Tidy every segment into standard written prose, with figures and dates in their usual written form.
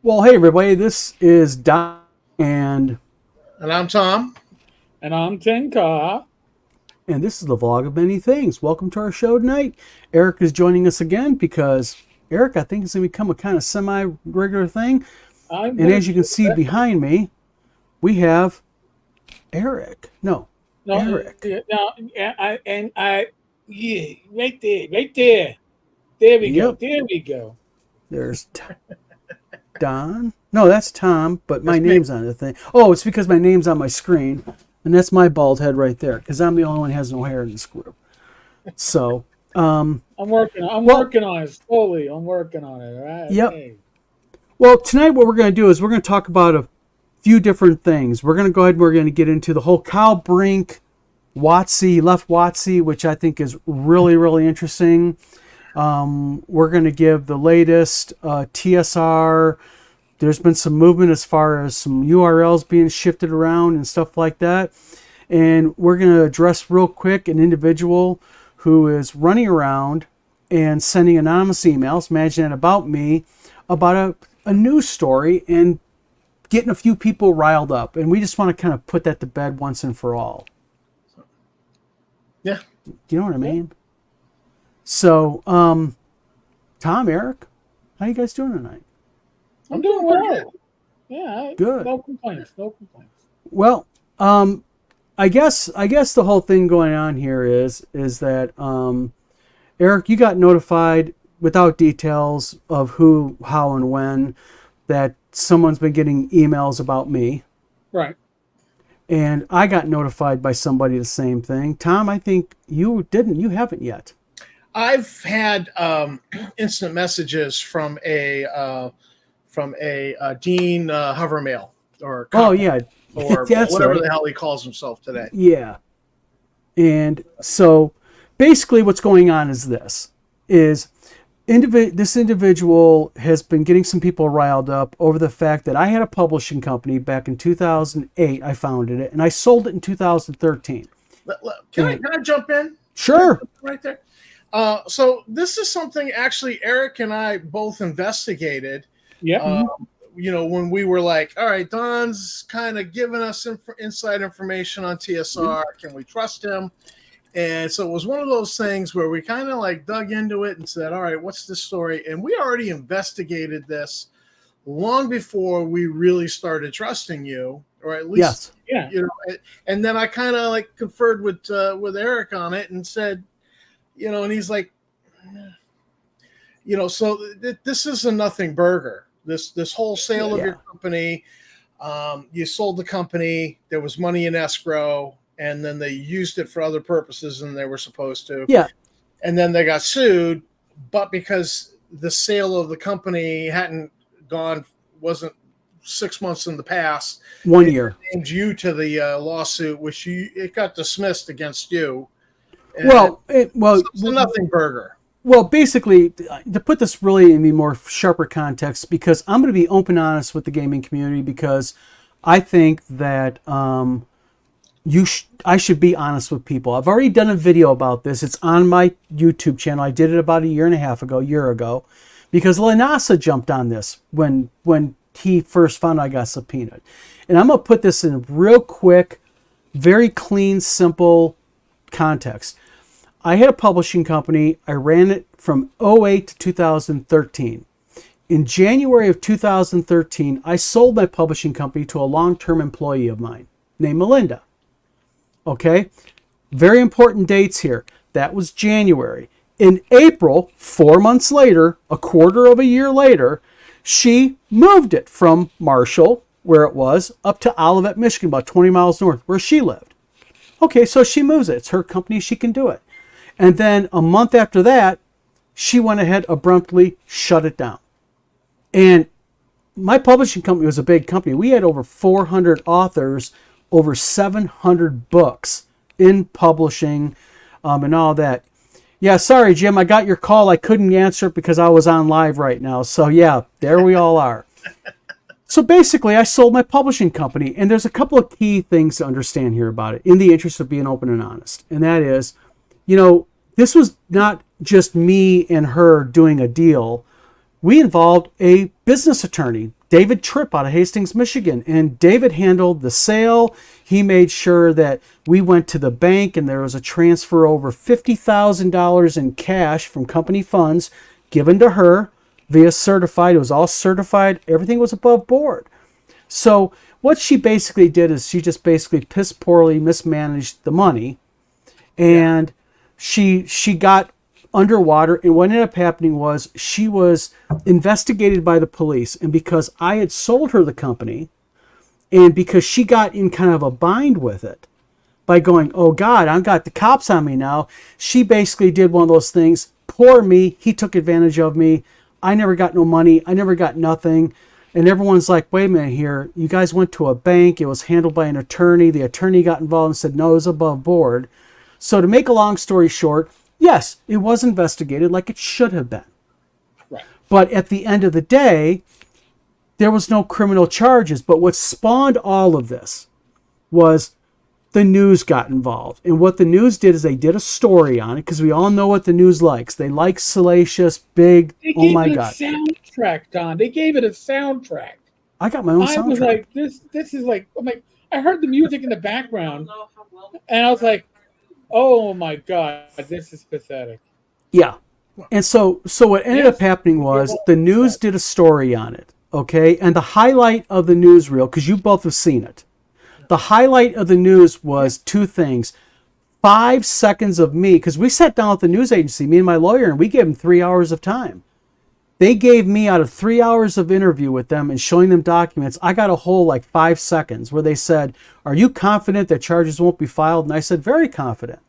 Well, hey everybody, this is Don, and And I'm Tom. And I'm Tenka. this is the vlog of many things. Welcome to our show tonight. Eric is joining us again because Eric, I think, is going to become a kind of semi-regular thing. I'm And as you can see behind me, we have Eric. no, Eric. no, yeah, right there. There we go. Yep. There we go. There's Don. No, that's Tom, but my That's me. name's on the thing. Oh, it's because my name's on my screen, and that's my bald head right there, because I'm the only one who has no hair in this group. So, I'm working on it slowly. I'm working on it. All right. Yep. Hey. well, tonight what we're going to do is we're going to talk about a few different things. We're going to go ahead and we're going to get into the whole Kyle Brink, WotC, left WotC, which I think is really, really interesting. We're going to give the latest TSR. There's been some movement as far as some URLs being shifted around and stuff like that. And we're going to address real quick an individual who is running around and sending anonymous emails, imagine it about me, about a news story and getting a few people riled up. And we just want to kind of put that to bed once and for all. Yeah. Do you know what I mean? So, Tom, Eric, how you guys doing tonight? I'm doing well. Yeah. Good. No complaints. No complaints. Well, I guess the whole thing going on here is that Eric, you got notified without details of who, how, and when that someone's been getting emails about me, Right. and I got notified by somebody the same thing. Tom, I think you didn't. You haven't yet. I've had instant messages from a Dean Hovermail or Oh yeah, or That's whatever right. the hell he calls himself today. Yeah. And so basically what's going on is this is this individual has been getting some people riled up over the fact that I had a publishing company back in 2008. I founded it and I sold it in 2013. Can I jump in? Sure. Right there. So this is something actually Eric and I both investigated. Yeah. When we were like, all right, Don's kind of giving us inside information on TSR. Can we trust him? And so it was one of those things where we kind of like dug into it and said, all right, what's this story? And we already investigated this long before we really started trusting you, or at least, Yeah. And then I kind of like conferred with Eric on it and said, and he's like, so this is a nothing burger. This whole sale of your company, you sold the company, there was money in escrow, and then they used it for other purposes than they were supposed to. Yeah. And then they got sued, but because the sale of the company wasn't 6 months in the past. 1 year. It named you to the lawsuit, which it got dismissed against you. And It's a nothing burger. Well, basically, to put this really in the more sharper context, because I'm going to be open and honest with the gaming community, because I think that I should be honest with people. I've already done a video about this. It's on my YouTube channel. I did it about a year ago, because Lanasa jumped on this when he first found I got subpoenaed. And I'm going to put this in real quick, very clean, simple context. I had a publishing company. I ran it from 2008 to 2013. In January of 2013, I sold my publishing company to a long-term employee of mine named Melinda. Okay? Very important dates here. That was January. In April, 4 months later, a quarter of a year later, she moved it from Marshall, where it was, up to Olivet, Michigan, about 20 miles north, where she lived. Okay, so she moves it. It's her company. She can do it. And then a month after that, she went ahead, abruptly shut it down. And my publishing company was a big company. We had over 400 authors, over 700 books in publishing, and all that. Yeah, sorry, Jim, I got your call. I couldn't answer it because I was on live right now. So yeah, there we all are. So basically, I sold my publishing company, and there's a couple of key things to understand here about it, in the interest of being open and honest. And that is, this was not just me and her doing a deal. We involved a business attorney David Tripp out of Hastings, Michigan. And David handled the sale. He made sure that we went to the bank and there was a transfer over $50,000 in cash from company funds given to her via certified. It was all certified. Everything was above board. So what she basically did is she just basically piss poorly mismanaged the money, and she got underwater. And what ended up happening was she was investigated by the police, and because I had sold her the company, and because she got in kind of a bind with it by going, oh God, I've got the cops on me now, she basically did one of those things. Poor me, he took advantage of me. I never got no money. I never got nothing. And everyone's like, wait a minute here. You guys went to a bank. It was handled by an attorney. The attorney got involved and said, no, it was above board. So to make a long story short, yes, it was investigated like it should have been. Right. But at the end of the day, there was no criminal charges. But what spawned all of this was the news got involved. And what the news did is they did a story on it, because we all know what the news likes. They like salacious, big, oh my God. They gave it a soundtrack, Don. They gave it a soundtrack. I got my own soundtrack. I was like, this is like, I'm like, I heard the music in the background, and I was like, oh my God, this is pathetic. Yeah. And so what ended up happening was the news did a story on it, okay? And the highlight of the newsreel, because you both have seen it, the highlight of the news was two things. 5 seconds of me, because we sat down with the news agency, me and my lawyer, and we gave them 3 hours of time. They gave me, out of 3 hours of interview with them and showing them documents, I got a whole like 5 seconds where they said, are you confident that charges won't be filed? And I said, very confident.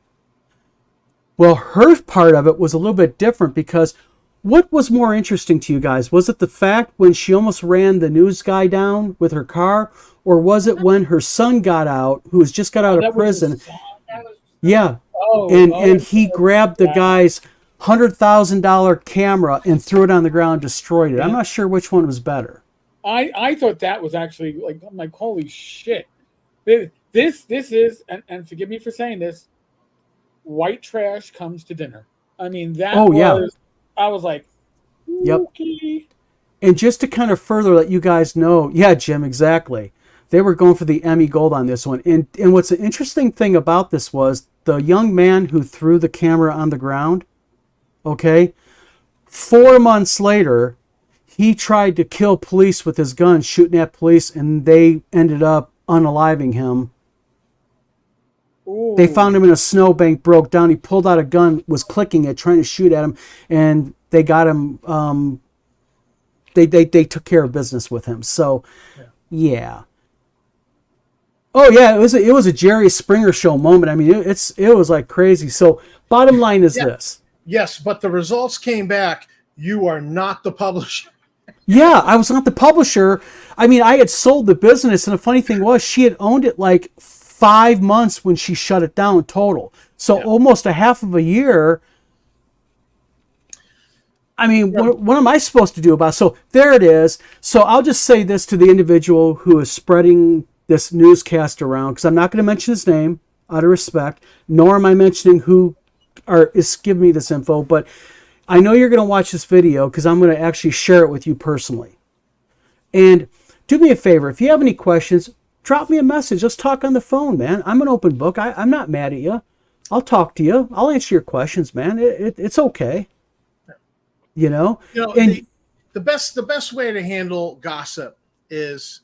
Well, her part of it was a little bit different, because what was more interesting to you guys? Was it the fact when she almost ran the news guy down with her car? Or was it when her son got out, who has just got out of prison? Yeah. And he grabbed the guy's $100,000 camera and threw it on the ground, destroyed it. I'm not sure which one was better. I thought that was actually like, I'm like, holy shit. This is, and forgive me for saying this, white trash comes to dinner. I mean, that I was like, yep. Okay. And just to kind of further let you guys know, yeah, Jim, exactly. They were going for the Emmy Gold on this one. And what's an interesting thing about this was the young man who threw the camera on the ground, okay, 4 months later, he tried to kill police with his gun, shooting at police, and they ended up unaliving him. Ooh. They found him in a snowbank, broke down. He pulled out a gun, was clicking it, trying to shoot at him, and they got him. They took care of business with him. So, yeah. Oh yeah, it was a Jerry Springer show moment. I mean, it was like crazy. So, bottom line is this. Yes, but the results came back. You are not the publisher. Yeah, I was not the publisher. I mean, I had sold the business, and the funny thing was, she had owned it like 5 months when she shut it down total. So almost a half of a year. I mean, what am I supposed to do about it? So there it is. So I'll just say this to the individual who is spreading this newscast around, because I'm not going to mention his name out of respect, nor am I mentioning who is giving me this info, but I know you're going to watch this video because I'm going to actually share it with you personally. And do me a favor, if you have any questions, drop me a message. Let's talk on the phone, man. I'm an open book. I'm not mad at you. I'll talk to you. I'll answer your questions, man. It's okay. You know, and the best way to handle gossip is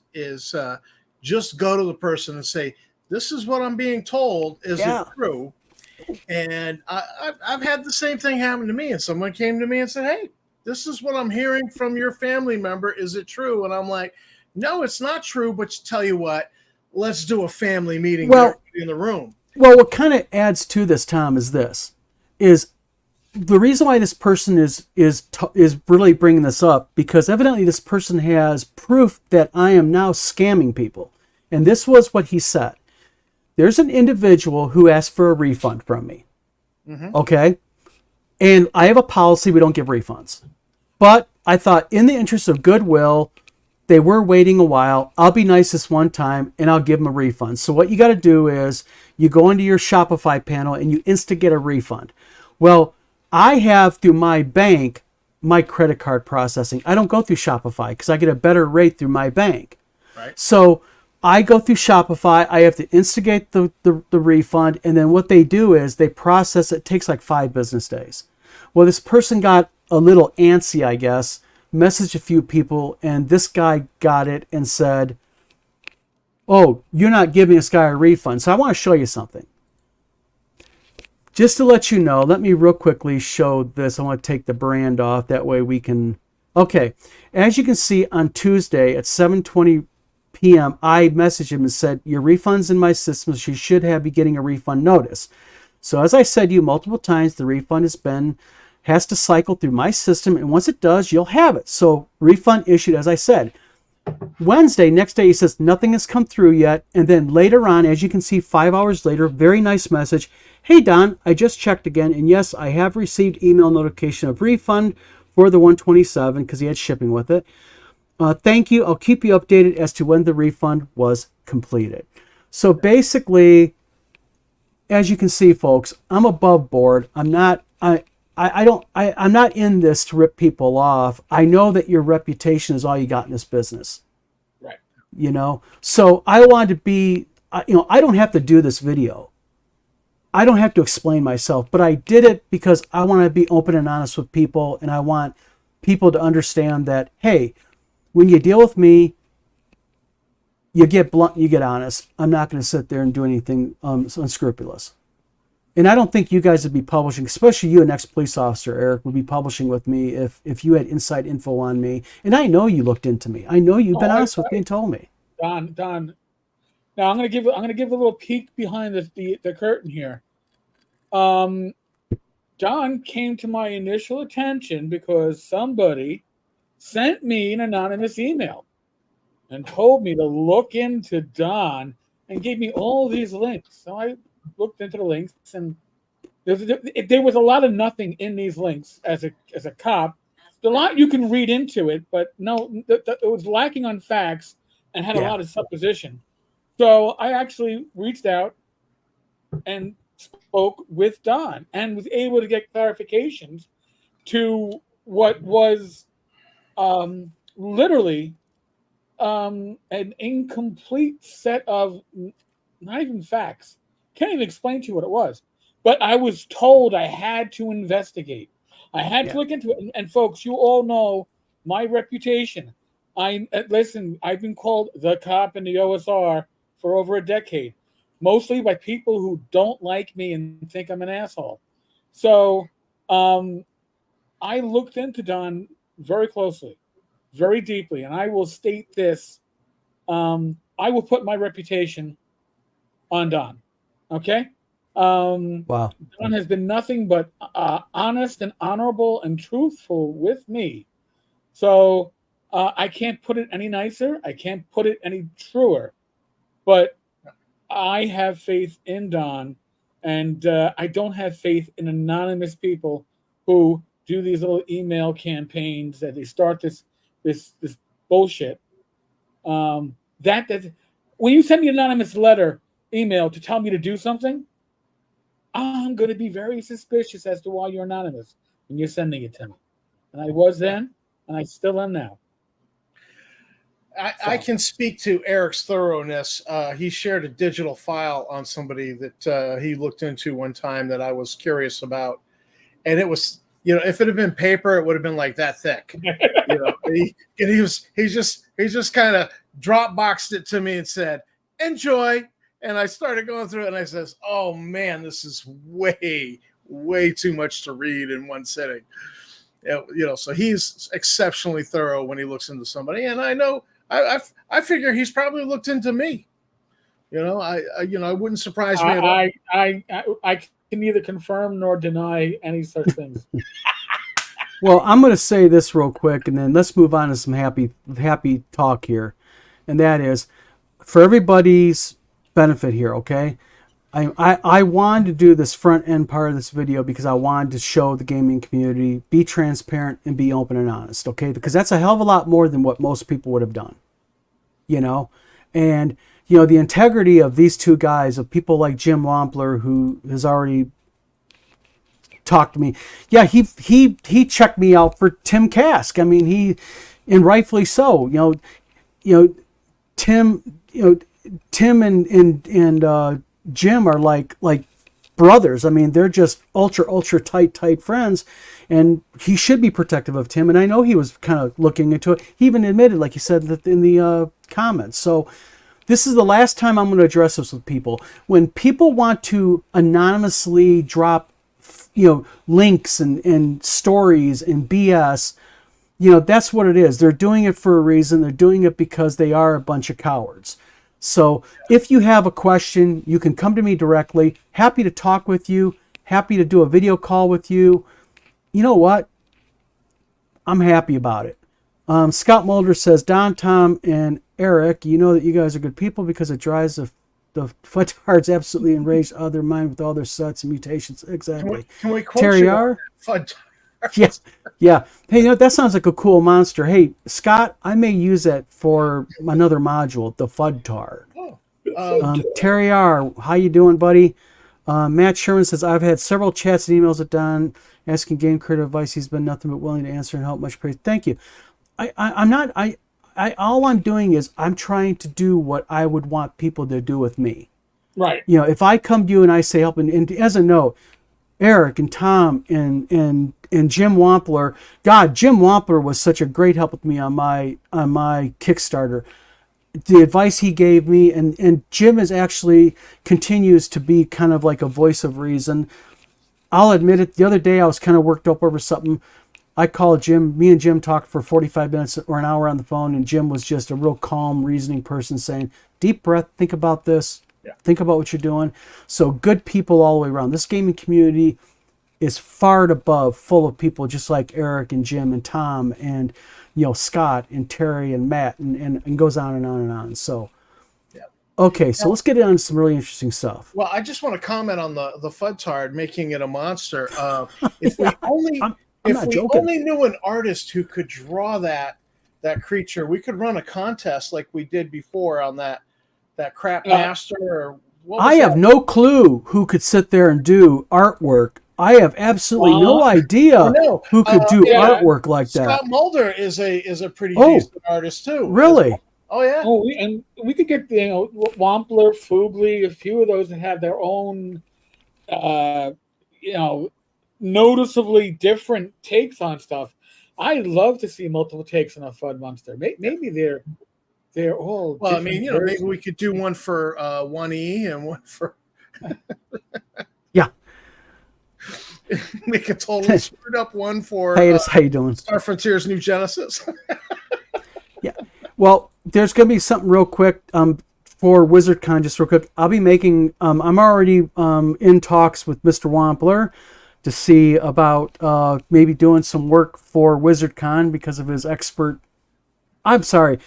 just go to the person and say, this is what I'm being told. Is it true? And I've had the same thing happen to me. And someone came to me and said, hey, this is what I'm hearing from your family member. Is it true? And I'm like, no, it's not true. But tell you what, let's do a family meeting in the room. Well, what kind of adds to this, Tom, is the reason why this person is really bringing this up, because evidently this person has proof that I am now scamming people. And this was what he said. There's an individual who asked for a refund from me. Mm-hmm. Okay? And I have a policy, we don't give refunds. But I thought, in the interest of goodwill, they were waiting a while. I'll be nice this one time, and I'll give them a refund. So what you got to do is you go into your Shopify panel, and you instigate a refund. Well, I have, through my bank, my credit card processing. I don't go through Shopify because I get a better rate through my bank. Right. So I go through Shopify. I have to instigate the refund. And then what they do is they process it. It takes like 5 business days. Well, this person got a little antsy, I guess, messaged a few people, and this guy got it and said, oh, you're not giving this guy a refund. So I want to show you something. Just to let you know, let me real quickly show this. I want to take the brand off. That way we can... Okay. As you can see, on Tuesday at 7:20 p.m., I messaged him and said, your refund's in my system. So you should be getting a refund notice. So as I said to you multiple times, the refund has to cycle through my system. And once it does, you'll have it. So refund issued, as I said. Wednesday, next day, he says, nothing has come through yet. And then later on, as you can see, 5 hours later, very nice message. Hey, Don, I just checked again. And yes, I have received email notification of refund for the 127 because he had shipping with it. Thank you. I'll keep you updated as to when the refund was completed. So basically, as you can see, folks, I'm above board. I'm not in this to rip people off. I know that your reputation is all you got in this business. Right. You know, so I wanted to be, I don't have to do this video. I don't have to explain myself, but I did it because I want to be open and honest with people. And I want people to understand that, hey, when you deal with me, you get blunt, you get honest. I'm not going to sit there and do anything unscrupulous. And I don't think you guys would be publishing, especially you, an ex-police officer, Eric, would be publishing with me if you had inside info on me. And I know you looked into me. I know you've been honest with me and told me. Don. Now I'm gonna give a little peek behind the curtain here. Don came to my initial attention because somebody sent me an anonymous email and told me to look into Don and gave me all these links. So I looked into the links, and there was a lot of nothing in these links as a cop. There's a lot you can read into it, but no, it was lacking on facts and had a lot of supposition. So I actually reached out and spoke with Don and was able to get clarifications to what was literally an incomplete set of not even facts. Can't even explain to you what it was. But I was told I had to investigate. I had to look into it. And folks, you all know my reputation. Listen, I've been called the cop in the OSR for over a decade, mostly by people who don't like me and think I'm an asshole. So I looked into Don very closely, very deeply, and I will state this. I will put my reputation on Don. Okay? Wow. Don has been nothing but honest and honorable and truthful with me. So I can't put it any nicer. I can't put it any truer. But I have faith in Don, and I don't have faith in anonymous people who do these little email campaigns that they start this bullshit. That when you send me an anonymous email to tell me to do something, I'm going to be very suspicious as to why you're anonymous and you're sending it to me. And I was then, and I still am now. I can speak to Eric's thoroughness. He shared a digital file on somebody that he looked into one time that I was curious about. And it was, if it had been paper, it would have been like that thick. He just kind of Dropboxed it to me and said, enjoy. And I started going through it and I says, oh man, this is way, way too much to read in one sitting. So he's exceptionally thorough when he looks into somebody. And I know, I figure he's probably looked into me. I wouldn't surprise me at all. I can neither confirm nor deny any such things. Well, I'm going to say this real quick, and then let's move on to some happy talk here. And that is, for everybody's benefit here, okay? I wanted to do this front end part of this video because I wanted to show the gaming community, be transparent and be open and honest, okay? Because that's a hell of a lot more than what most people would have done, And, the integrity of these two guys, of people like Jim Wampler, who has already talk to me. Yeah, he checked me out for Tim Kask. I mean, and rightfully so. Tim, Tim and Jim are like brothers. I mean, they're just ultra tight friends, and he should be protective of Tim. And I know he was kind of looking into it. He even admitted, like you said in the comments. So this is the last time I'm going to address this with people. When people want to anonymously drop, links and stories and BS, that's what it is. They're doing it for a reason. They're doing it because they are a bunch of cowards. So if you have a question, you can come to me directly. Happy to talk with you. Happy to do a video call with you. You know what? I'm happy about it. Scott Mulder says, Don, Tom, and Eric, you know that you guys are good people because it drives the Fuddtards absolutely enraged out of their mind with all their suts and mutations. Exactly. Can we quote Terry you R? Fuddtards? Yes. Yeah. Hey, that sounds like a cool monster. Hey, Scott, I may use that for another module, the Fuddtard. Terry R, how you doing, buddy? Matt Sherman says, I've had several chats and emails with Don asking game creator advice. He's been nothing but willing to answer and help. Much praise. Thank you. All I'm doing is I'm trying to do what I would want people to do with me. Right. If I come to you and I say help, and as a note, Eric and Tom and Jim Wampler, God, Jim Wampler was such a great help with me on my Kickstarter. The advice he gave me, and Jim is actually continues to be kind of like a voice of reason. I'll admit it. The other day I was kind of worked up over something. I called Jim. Me and Jim talked for 45 minutes or an hour on the phone, and Jim was just a real calm, reasoning person saying, deep breath, think about this. Yeah. Think about what you're doing. So good people all the way around. This gaming community is far and above full of people just like Eric and Jim and Tom and Scott and Terry and Matt and goes on and on and on. So okay, so let's get on to some really interesting stuff. Well, I just want to comment on the Fuddtard making it a monster. If we only only knew an artist who could draw that creature, we could run a contest like we did before on that crap master or I have no clue who could sit there and do artwork. I have absolutely no idea who could do artwork like that. Scott Mulder is a pretty decent artist too. Really? Oh yeah. Oh, and we could get Wampler, Fugly, a few of those that have their own, noticeably different takes on stuff. I'd love to see multiple takes on a Fudd monster. Maybe they're all. Well, I mean, maybe we could do one for 1E and one for. Yeah. Make a totally screwed up one for. Hey, how you doing? Star Frontiers New Genesis. Yeah. Well, there's going to be something real quick for WizardCon, just real quick. I'll be making. I'm already in talks with Mr. Wampler to see about maybe doing some work for WizardCon because of his expert. I'm sorry.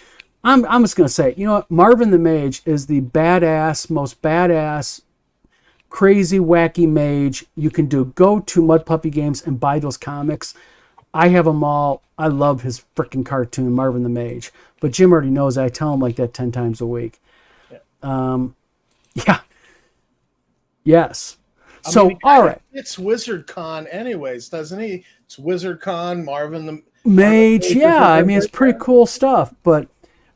I'm just going to say, Marvin the Mage is the most badass, crazy, wacky mage you can do. Go to Mud Puppy Games and buy those comics. I have them all. I love his freaking cartoon, Marvin the Mage. But Jim already knows that. I tell him like that 10 times a week. Yeah. Yes. All right. It's WizardCon anyways, doesn't he? It's WizardCon, Marvin the Mage. Yeah, I mean, it's pretty cool stuff. But,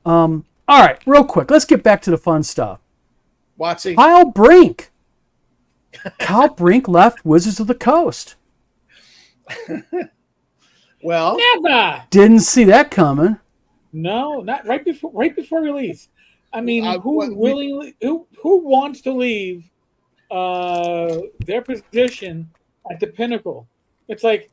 all right, real quick. Let's get back to the fun stuff. Watsy. Kyle Brink. Kyle Brink left Wizards of the Coast. Well, never. Didn't see that coming. No, not right before release. I mean, who wants to leave their position at the Pinnacle? It's like,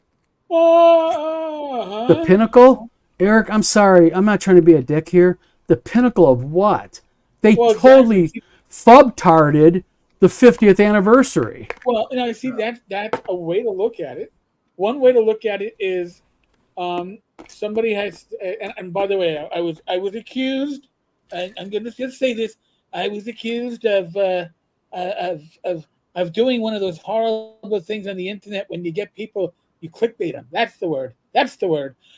the Pinnacle? Eric, I'm sorry. I'm not trying to be a dick here. The Pinnacle of what? They totally fubtarded the 50th anniversary. Well, see, that's a way to look at it. One way to look at it is somebody has, and by the way, I was accused. I'm going to just say this: I was accused of doing one of those horrible things on the internet when you get people, you clickbait them. That's the word.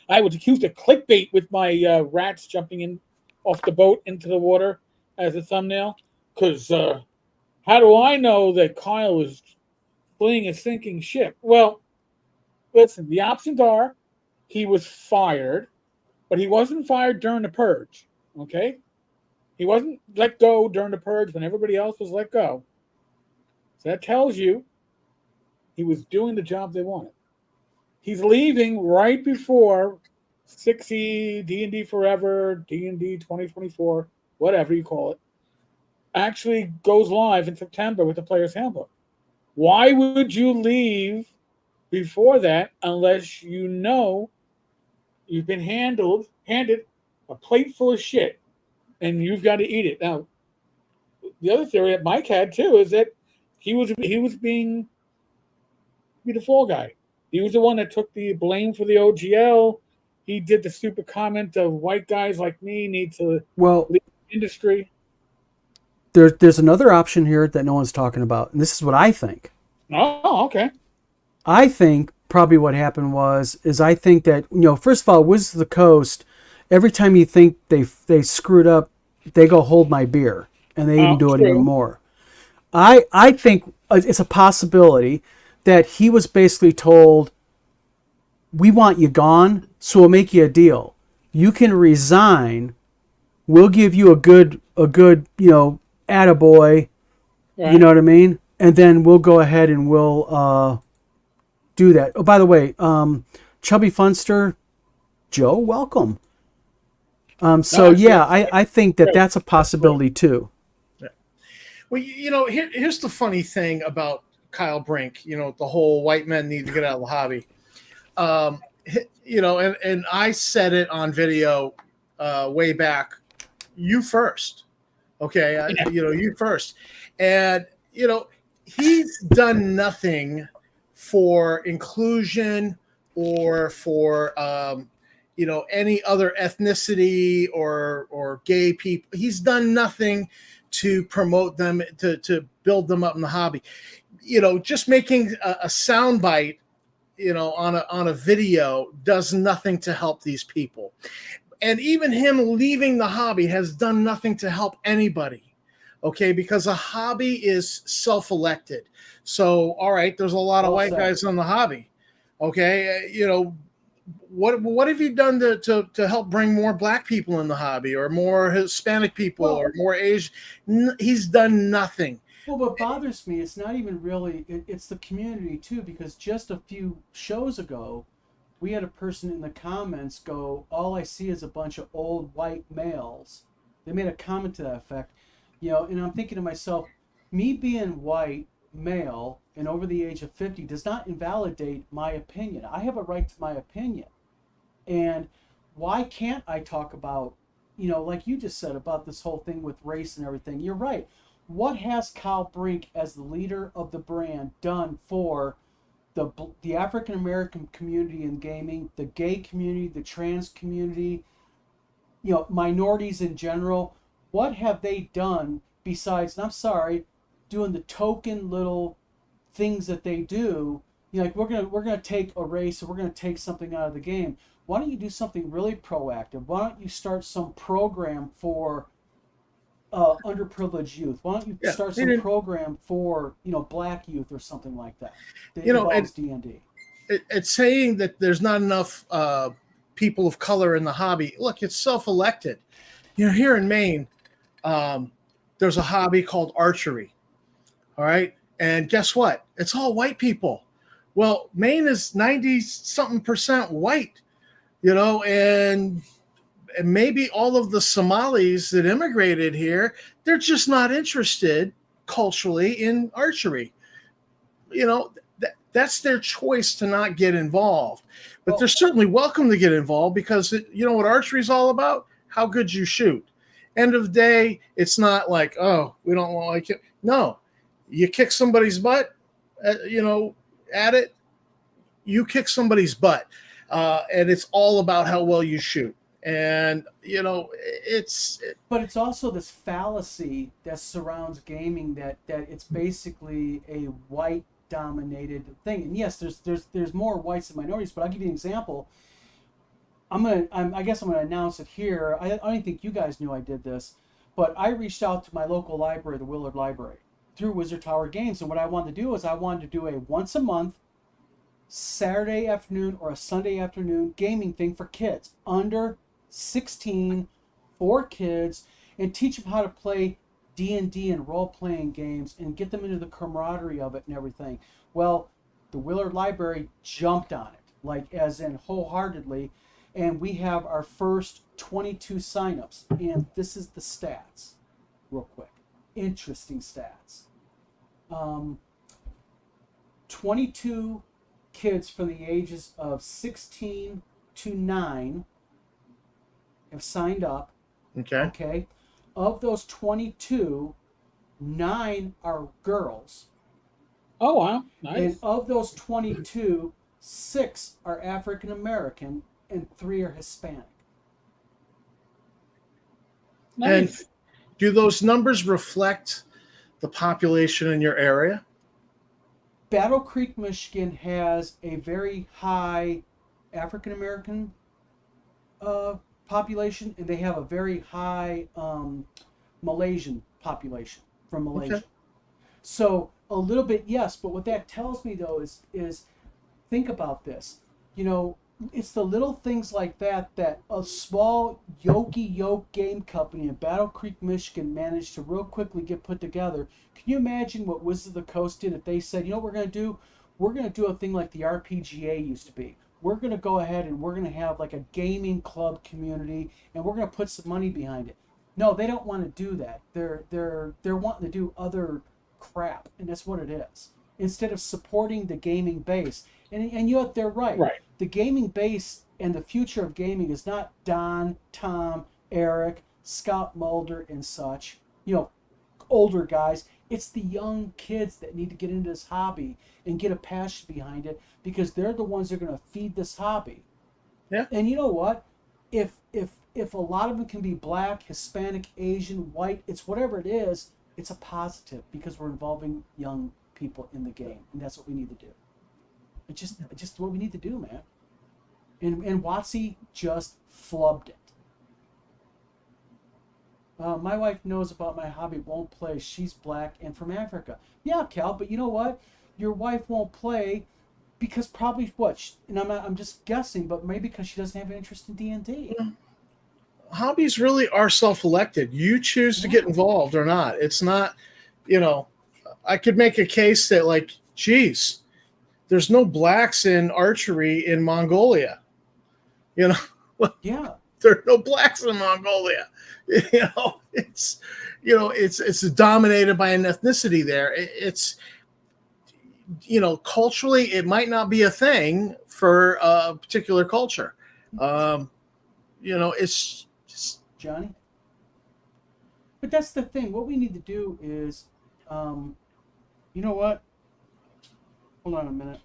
I was accused of clickbait with my rats jumping in off the boat into the water as a thumbnail. Because how do I know that Kyle is fleeing a sinking ship? Well, listen, the options are he was fired, but he wasn't fired during the purge. Okay? He wasn't let go during the purge when everybody else was let go. So that tells you he was doing the job they wanted. He's leaving right before 6E, D&D Forever, D&D 2024, whatever you call it, actually goes live in September with the Player's Handbook. Why would you leave before that unless you know you've been handed a plate full of shit and you've got to eat it? Now, the other theory that Mike had too is that he was being the fall guy. He was the one that took the blame for the OGL. He did the stupid comment of white guys like me need to leave the industry. There's another option here that no one's talking about, and this is what I think. Oh, okay. I think probably what happened is I think that, first of all, Wizards of the Coast, every time you think they screwed up, they go hold my beer, and they even do it even more. I think it's a possibility that he was basically told, we want you gone, so we'll make you a deal. You can resign. We'll give you a good, attaboy. Right. You know what I mean? And then we'll go ahead and we'll do that. Oh, by the way, Chubby Funster, Joe, welcome. I think that's a possibility too. Yeah. Well, here's the funny thing about Kyle Brink, the whole white men need to get out of the hobby. And I said it on video way back, you first. Okay. You first. And, he's done nothing for inclusion or for, any other ethnicity or gay people. He's done nothing to promote them, to build them up in the hobby. Just making a soundbite, on a video does nothing to help these people. And even him leaving the hobby has done nothing to help anybody. Okay, because a hobby is self-elected. So, all right, there's a lot of white guys on the hobby. Okay, what have you done to help bring more black people in the hobby, or more Hispanic people, or more Asian? He's done nothing. Well, what bothers me, it's not even really, it's the community too, because just a few shows ago, we had a person in the comments go, all I see is a bunch of old white males. They made a comment to that effect. And I'm thinking to myself, me being white, male, and over the age of 50 does not invalidate my opinion. I have a right to my opinion. And why can't I talk about, like you just said about this whole thing with race and everything? You're right. What has Kyle Brink, as the leader of the brand, done for the African American community in gaming, the gay community, the trans community, minorities in general? What have they done besides, and I'm sorry, doing the token little things that they do? Like we're gonna take a race, or we're gonna take something out of the game. Why don't you do something really proactive? Why don't you start some program for underprivileged youth? Why don't you start some program for black youth or something like that? That involves D&D. It's saying that there's not enough people of color in the hobby. Look, it's self-elected. Here in Maine, there's a hobby called archery. All right, and guess what? It's all white people. Well, Maine is 90-something% white. And maybe all of the Somalis that immigrated here, they're just not interested culturally in archery. That's their choice to not get involved. But they're certainly welcome to get involved, because you know what archery is all about? How good you shoot. End of the day, it's not like, oh, we don't like it. No, you kick somebody's butt, at it, you kick somebody's butt. And it's all about how well you shoot. And, but it's also this fallacy that surrounds gaming that it's basically a white dominated thing. And yes, there's more whites than minorities, but I'll give you an example. I guess I'm gonna announce it here. I don't think you guys knew I did this, but I reached out to my local library, the Willard Library, through Wizard Tower Games, and what I wanted to do is I wanted to do a once a month Saturday afternoon or a Sunday afternoon gaming thing for kids under 16, for kids, and teach them how to play D&D and role-playing games and get them into the camaraderie of it and everything. Well, the Willard Library jumped on it, like as in wholeheartedly, and we have our first 22 signups, and this is the stats, real quick. Interesting stats. 22 kids from the ages of 16 to 9 have signed up. Okay. Of those 22, 9 are girls. Oh, wow. Nice. And of those 22, 6 are African American and 3 are Hispanic. Nice. And do those numbers reflect the population in your area? Battle Creek, Michigan has a very high African American population, and they have a very high Malaysian population from Malaysia. Okay. So a little bit, yes, but what that tells me though is think about this. You know, it's the little things like that that a small yoke game company in Battle Creek, Michigan managed to real quickly get put together. Can you imagine what Wizards of the Coast did if they said, you know what we're going to do? We're going to do a thing like the RPGA used to be. We're going to go ahead and we're going to have like a gaming club community, and we're going to put some money behind it. No, they don't want to do that. They're wanting to do other crap, and that's what it is. Instead of supporting the gaming base. And you know, they're right. Right. The gaming base and the future of gaming is not Don, Tom, Eric, Scott Mulder, and such, you know, older guys. It's the young kids that need to get into this hobby and get a passion behind it, because they're the ones that are going to feed this hobby. Yeah. And you know what? If a lot of them can be black, Hispanic, Asian, white, it's whatever it is, it's a positive because we're involving young people in the game, and that's what we need to do. It's just what we need to do, man. And WotC just flubbed it. My wife knows about my hobby, won't play. She's black and from Africa. Yeah, Cal, but you know what? Your wife won't play because probably what? And I'm just guessing, but maybe because she doesn't have an interest in D&D. Hobbies really are self-elected. You choose to get involved or not. It's not, you know, I could make a case that like, geez, there's no blacks in archery in Mongolia. You know, Yeah. there are no blacks in Mongolia. It's dominated by an ethnicity there. It's culturally, it might not be a thing for a particular culture. It's just Johnny? But that's the thing. What we need to do is, you know what? Hold on a minute.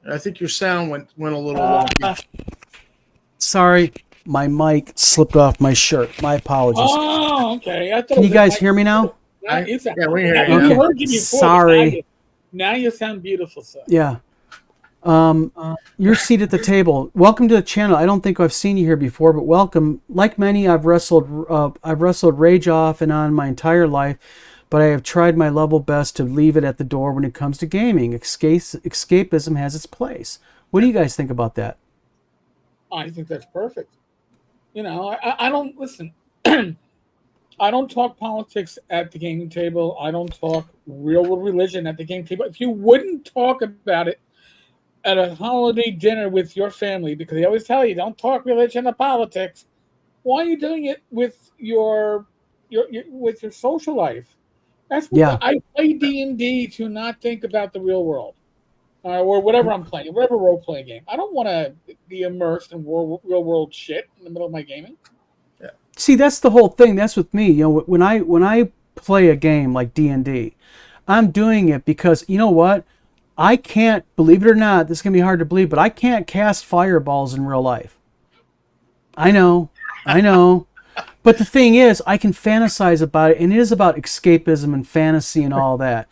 I think your sound went a little wonky. Sorry, my mic slipped off my shirt. My apologies. Oh, okay. Can you guys hear me now? Yeah, we hear you. I Okay. heard you before, Sorry. Now you sound beautiful, sir. Yeah. Your seat at the table. Welcome to the channel. I don't think I've seen you here before, but welcome. Like many, I've wrestled rage off and on my entire life, but I have tried my level best to leave it at the door when it comes to gaming. Escapism has its place. What do you guys think about that? I think that's perfect. I don't listen. I don't talk politics at the gaming table. I don't talk real world religion at the gaming table. If you wouldn't talk about it at a holiday dinner with your family, because they always tell you don't talk religion or politics, why are you doing it with your social life? That's what Yeah. I play D&D to not think about the real world. Or whatever I'm playing, whatever role-playing game. I don't want to be immersed in real-world shit in the middle of my gaming. See, that's the whole thing. That's with me. When I play a game like D&D, I'm doing it because, you know what? I can't, believe it or not, this is going to be hard to believe, but I can't cast fireballs in real life. I know. But the thing is, I can fantasize about it, and it is about escapism and fantasy and all that.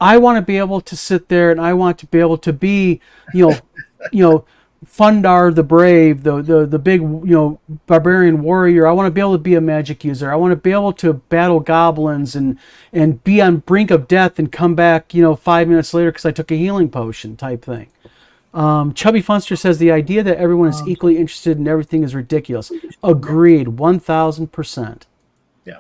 I want to be able to sit there and I want to be able to be, Fundar the Brave, the big, barbarian warrior. I want to be able to be a magic user. I want to be able to battle goblins and be on brink of death and come back, 5 minutes later because I took a healing potion type thing. Chubby Funster says the idea that everyone is equally interested in everything is ridiculous. Agreed, 1,000%. Yeah.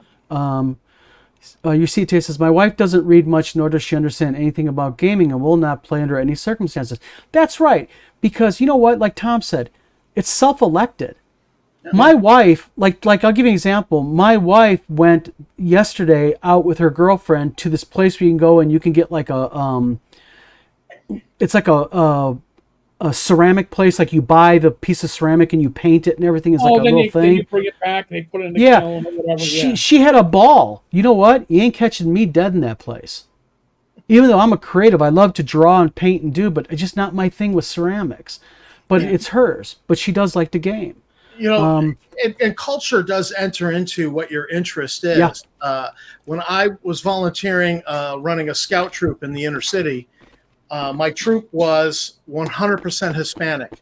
UCT says, my wife doesn't read much, nor does she understand anything about gaming and will not play under any circumstances. That's right, because you know what? Like Tom said, it's self-elected. Yeah. My wife, like I'll give you an example. My wife went yesterday out with her girlfriend to this place where you can go and you can get like it's like a ceramic place, like you buy the piece of ceramic and you paint it and everything is like a little thing. Then you bring it back and they put it in the kiln or whatever. She had a ball. You know what? You ain't catching me dead in that place. Even though I'm a creative, I love to draw and paint and do, but it's just not my thing with ceramics. But it's hers. But she does like to game. And culture does enter into what your interest is. Yeah. When I was volunteering, running a scout troop in the inner city, my troop was 100% Hispanic.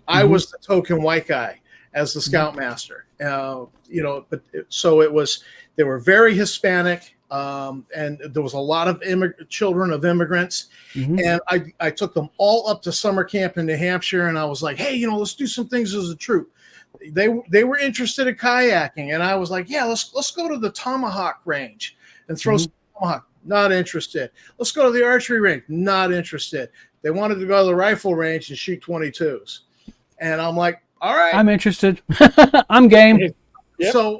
I was the token white guy as the scoutmaster. But so it was. They were very Hispanic, and there was a lot of children of immigrants. And I took them all up to summer camp in New Hampshire, and I was like, hey, let's do some things as a troop. They were interested in kayaking, and I was like, yeah, let's go to the Tomahawk range and throw some tomahawk. Not interested. Let's go to the archery range. Not interested. They wanted to go to the rifle range and shoot 22s. And I'm like, all right. I'm interested. I'm game. Yep. So,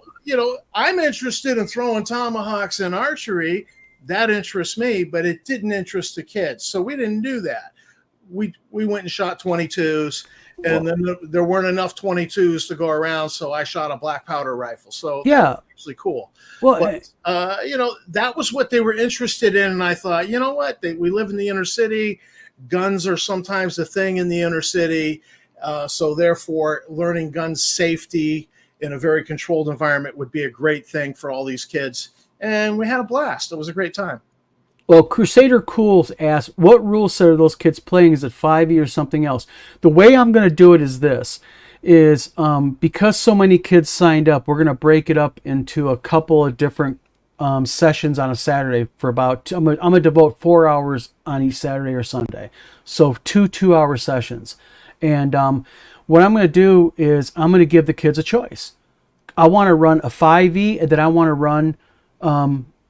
I'm interested in throwing tomahawks and archery. That interests me, but it didn't interest the kids. So we didn't do that. We went and shot 22s, and then there weren't enough 22s to go around, so I shot a black powder rifle. So that was actually cool. Well, but, that was what they were interested in, and I thought, you know what? We live in the inner city. Guns are sometimes a thing in the inner city, so therefore learning gun safety in a very controlled environment would be a great thing for all these kids. And we had a blast. It was a great time. Well, Crusader Cools asked, what rule set are those kids playing? Is it 5e or something else? The way I'm going to do it is this, because so many kids signed up, we're going to break it up into a couple of different sessions on a Saturday for about, I'm going to devote 4 hours on each Saturday or Sunday. So 2-2-hour sessions. And what I'm going to do is I'm going to give the kids a choice. I want to run a 5e, and then I want to run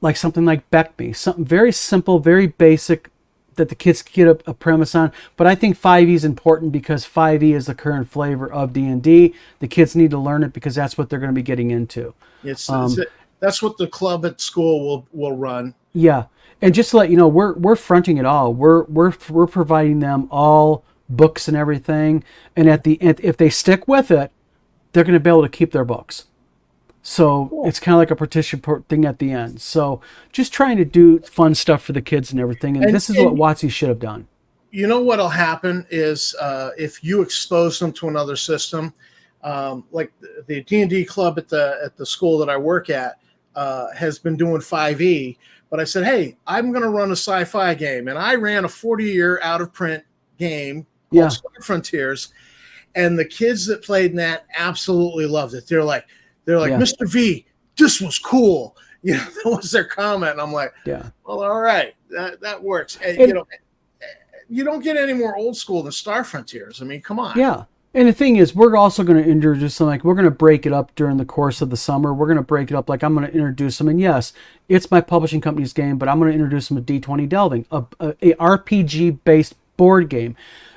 like something like Beckme, something very simple, very basic that the kids can get a premise on. But I think 5e is important because 5e is the current flavor of D&D. The kids need to learn it because that's what they're going to be getting into. That's what the club at school will run. Yeah, and just to let you know, we're fronting it all. We're providing them all books and everything, and if they stick with it, they're going to be able to keep their books. So cool. It's kind of like a partition thing at the end. So just trying to do fun stuff for the kids and everything. And this is what WotC should have done. You know what'll happen is if you expose them to another system, like the D&D club at the school that I work at has been doing 5e. But I said, hey, I'm going to run a sci-fi game, and I ran a 40-year out-of-print game called Star Frontiers, and the kids that played in that absolutely loved it. They're like, Mr. V, this was cool. That was their comment. And I'm like, well, all right, that works. And, you don't get any more old school than Star Frontiers. I mean, come on. Yeah. And the thing is, we're also going to introduce them, like we're going to break it up during the course of the summer. We're going to break it up, like I'm going to introduce them. And yes, it's my publishing company's game, but I'm going to introduce them to D20 Delving, a RPG-based board game.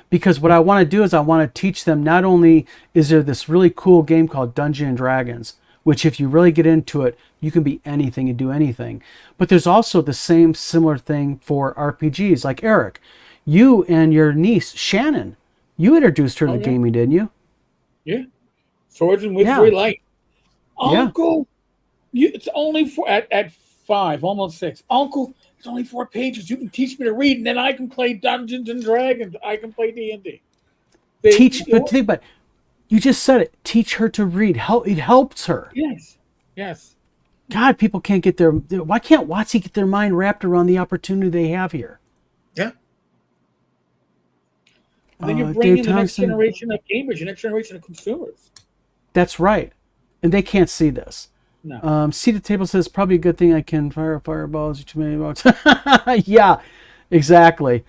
Because what I want to do is I want to teach them, not only is there this really cool game called Dungeons and Dragons, which if you really get into it, you can be anything and do anything. But there's also the same similar thing for RPGs. Like Eric, you and your niece, Shannon, you introduced her to gaming, didn't you? Yeah. Swords and Wizardry Light. Uncle, it's only at 5, almost 6. Uncle, it's only 4 pages. You can teach me to read, and then I can play Dungeons and Dragons. I can play D&D. But you just said it. Teach her to read. It helps her. Yes. God, people can't get why can't WotC get their mind wrapped around the opportunity they have here? Yeah. And then you bring Dave in the next Thompson. generation of gamers, the next generation of consumers. That's right. And they can't see this. No. Seat at table says probably a good thing I can fire fireballs too many bucks. Yeah, exactly.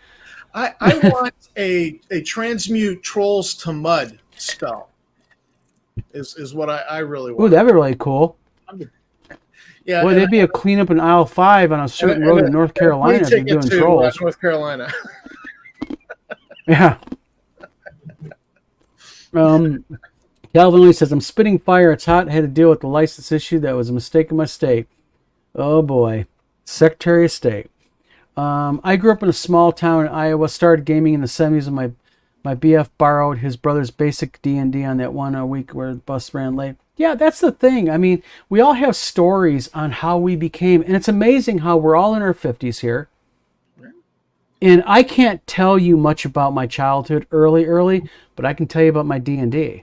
I want a transmute trolls to mud spell. Is what I really Ooh, want. that'd be really cool. Yeah, Boy, there'd be a cleanup in aisle 5 on a certain road in North Carolina if you're doing trolls. North Carolina. Yeah. Calvin Lee says, I'm spitting fire. It's hot. Had to deal with the license issue. That was a mistake in my state. Oh, boy. Secretary of State. I grew up in a small town in Iowa. Started gaming in the 70s when my BF borrowed his brother's basic D&D on that one week where the bus ran late. Yeah, that's the thing. I mean, we all have stories on how we became, and it's amazing how we're all in our 50s here. And I can't tell you much about my childhood early, but I can tell you about my D&D.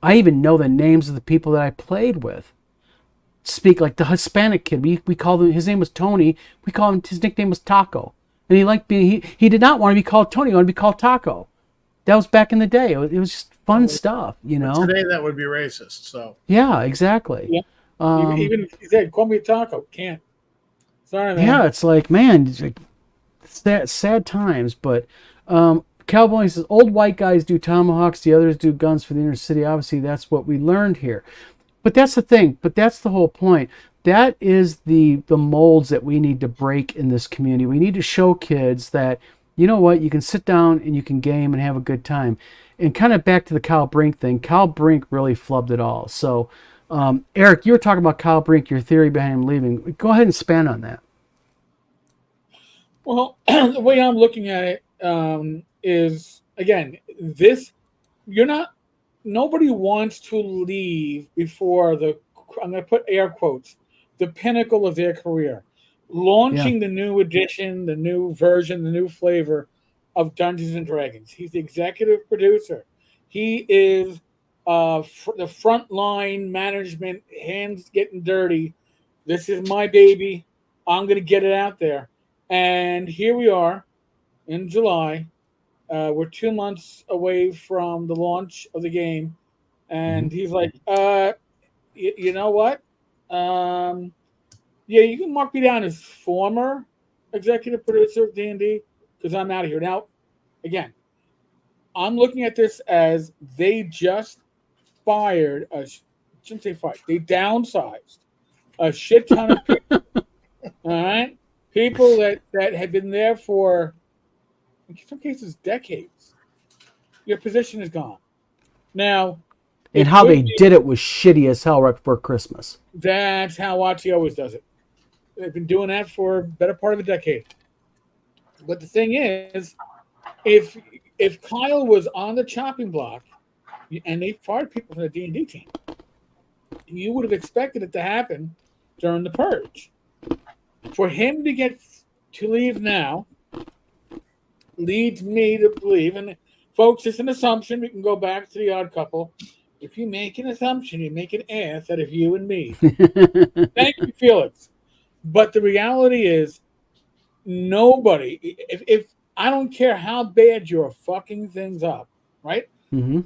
I even know the names of the people that I played with. Speak like the Hispanic kid. We called him, his name was Tony. We called him, his nickname was Taco. And he liked being, he did not want to be called Tony, he wanted to be called Taco. That was back in the day. It was just fun stuff, you know. Today that would be racist. So yeah, exactly. Yeah. Even if he said, "Call me Taco," can't. Sorry, man. Yeah, it's like, man, it's sad times. But Cowboy says old white guys do tomahawks, the others do guns for the inner city. Obviously, that's what we learned here. But that's the thing. But that's the whole point. That is the molds that we need to break in this community. We need to show kids that, you know what, you can sit down and you can game and have a good time. And kind of back to the Kyle Brink thing, Kyle Brink really flubbed it all. So, Eric, you were talking about Kyle Brink, your theory behind him leaving. Go ahead and expand on that. Well, the way I'm looking at it is, again, nobody wants to leave before I'm going to put air quotes, the pinnacle of their career. Launching the new edition, the new version, the new flavor of Dungeons and Dragons. He's the executive producer. He is the frontline management, hands getting dirty. This is my baby. I'm going to get it out there. And here we are in July. We're 2 months away from the launch of the game. And he's like, you know what? Yeah, you can mark me down as former executive producer of D&D because I'm out of here. Now, again, I'm looking at this as they just fired, shouldn't say fired, they downsized a shit ton of people. All right? People that had been there for, in some cases, decades. Your position is gone. Now, and how they did it was shitty as hell right before Christmas. That's how WotC always does it. They've been doing that for a better part of a decade. But the thing is, if Kyle was on the chopping block and they fired people from the D&D team, you would have expected it to happen during the purge. For him to leave now leads me to believe, and folks, it's an assumption. We can go back to the Odd Couple. If you make an assumption, you make an ass out of you and me. Thank you, Felix. But the reality is, nobody, if I don't care how bad you're fucking things up, right? Mm-hmm.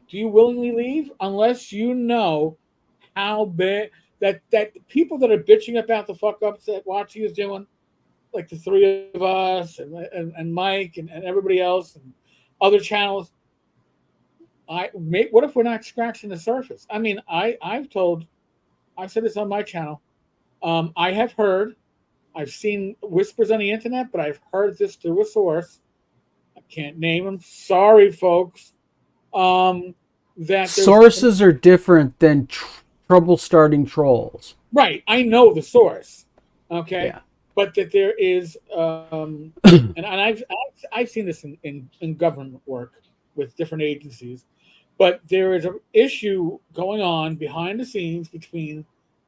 Do you willingly leave? Unless you know how bad that people that are bitching about the fuck ups that WotC is doing, like the three of us and Mike and everybody else and other channels. What if we're not scratching the surface? I mean, I've said this on my channel. I've seen whispers on the internet, but I've heard this through a source. I can't name them. Sorry, folks. That sources are different than trouble starting trolls. Right. I know the source. Okay. Yeah. But that there is, and I've seen this in government work with different agencies, but there is an issue going on behind the scenes between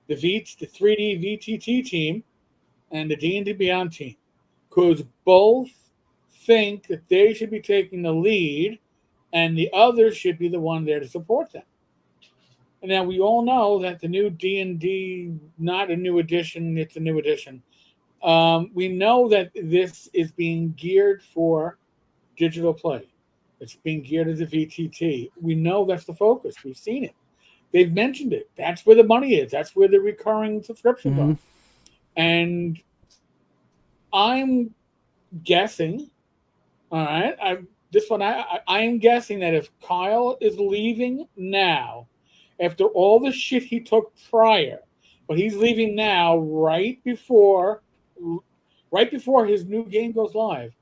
the 3D VTT team and the D&D Beyond team, because both think that they should be taking the lead and the others should be the one there to support them. And now we all know that the new D&D, not a new edition, it's a new edition, We know that this is being geared for digital play. It's being geared as a VTT. We know that's the focus. We've seen it. They've mentioned it. That's where the money is. That's where the recurring subscriptions are. And I'm guessing, all right, I am guessing that if Kyle is leaving now, after all the shit he took prior, but he's leaving now right before his new game goes live.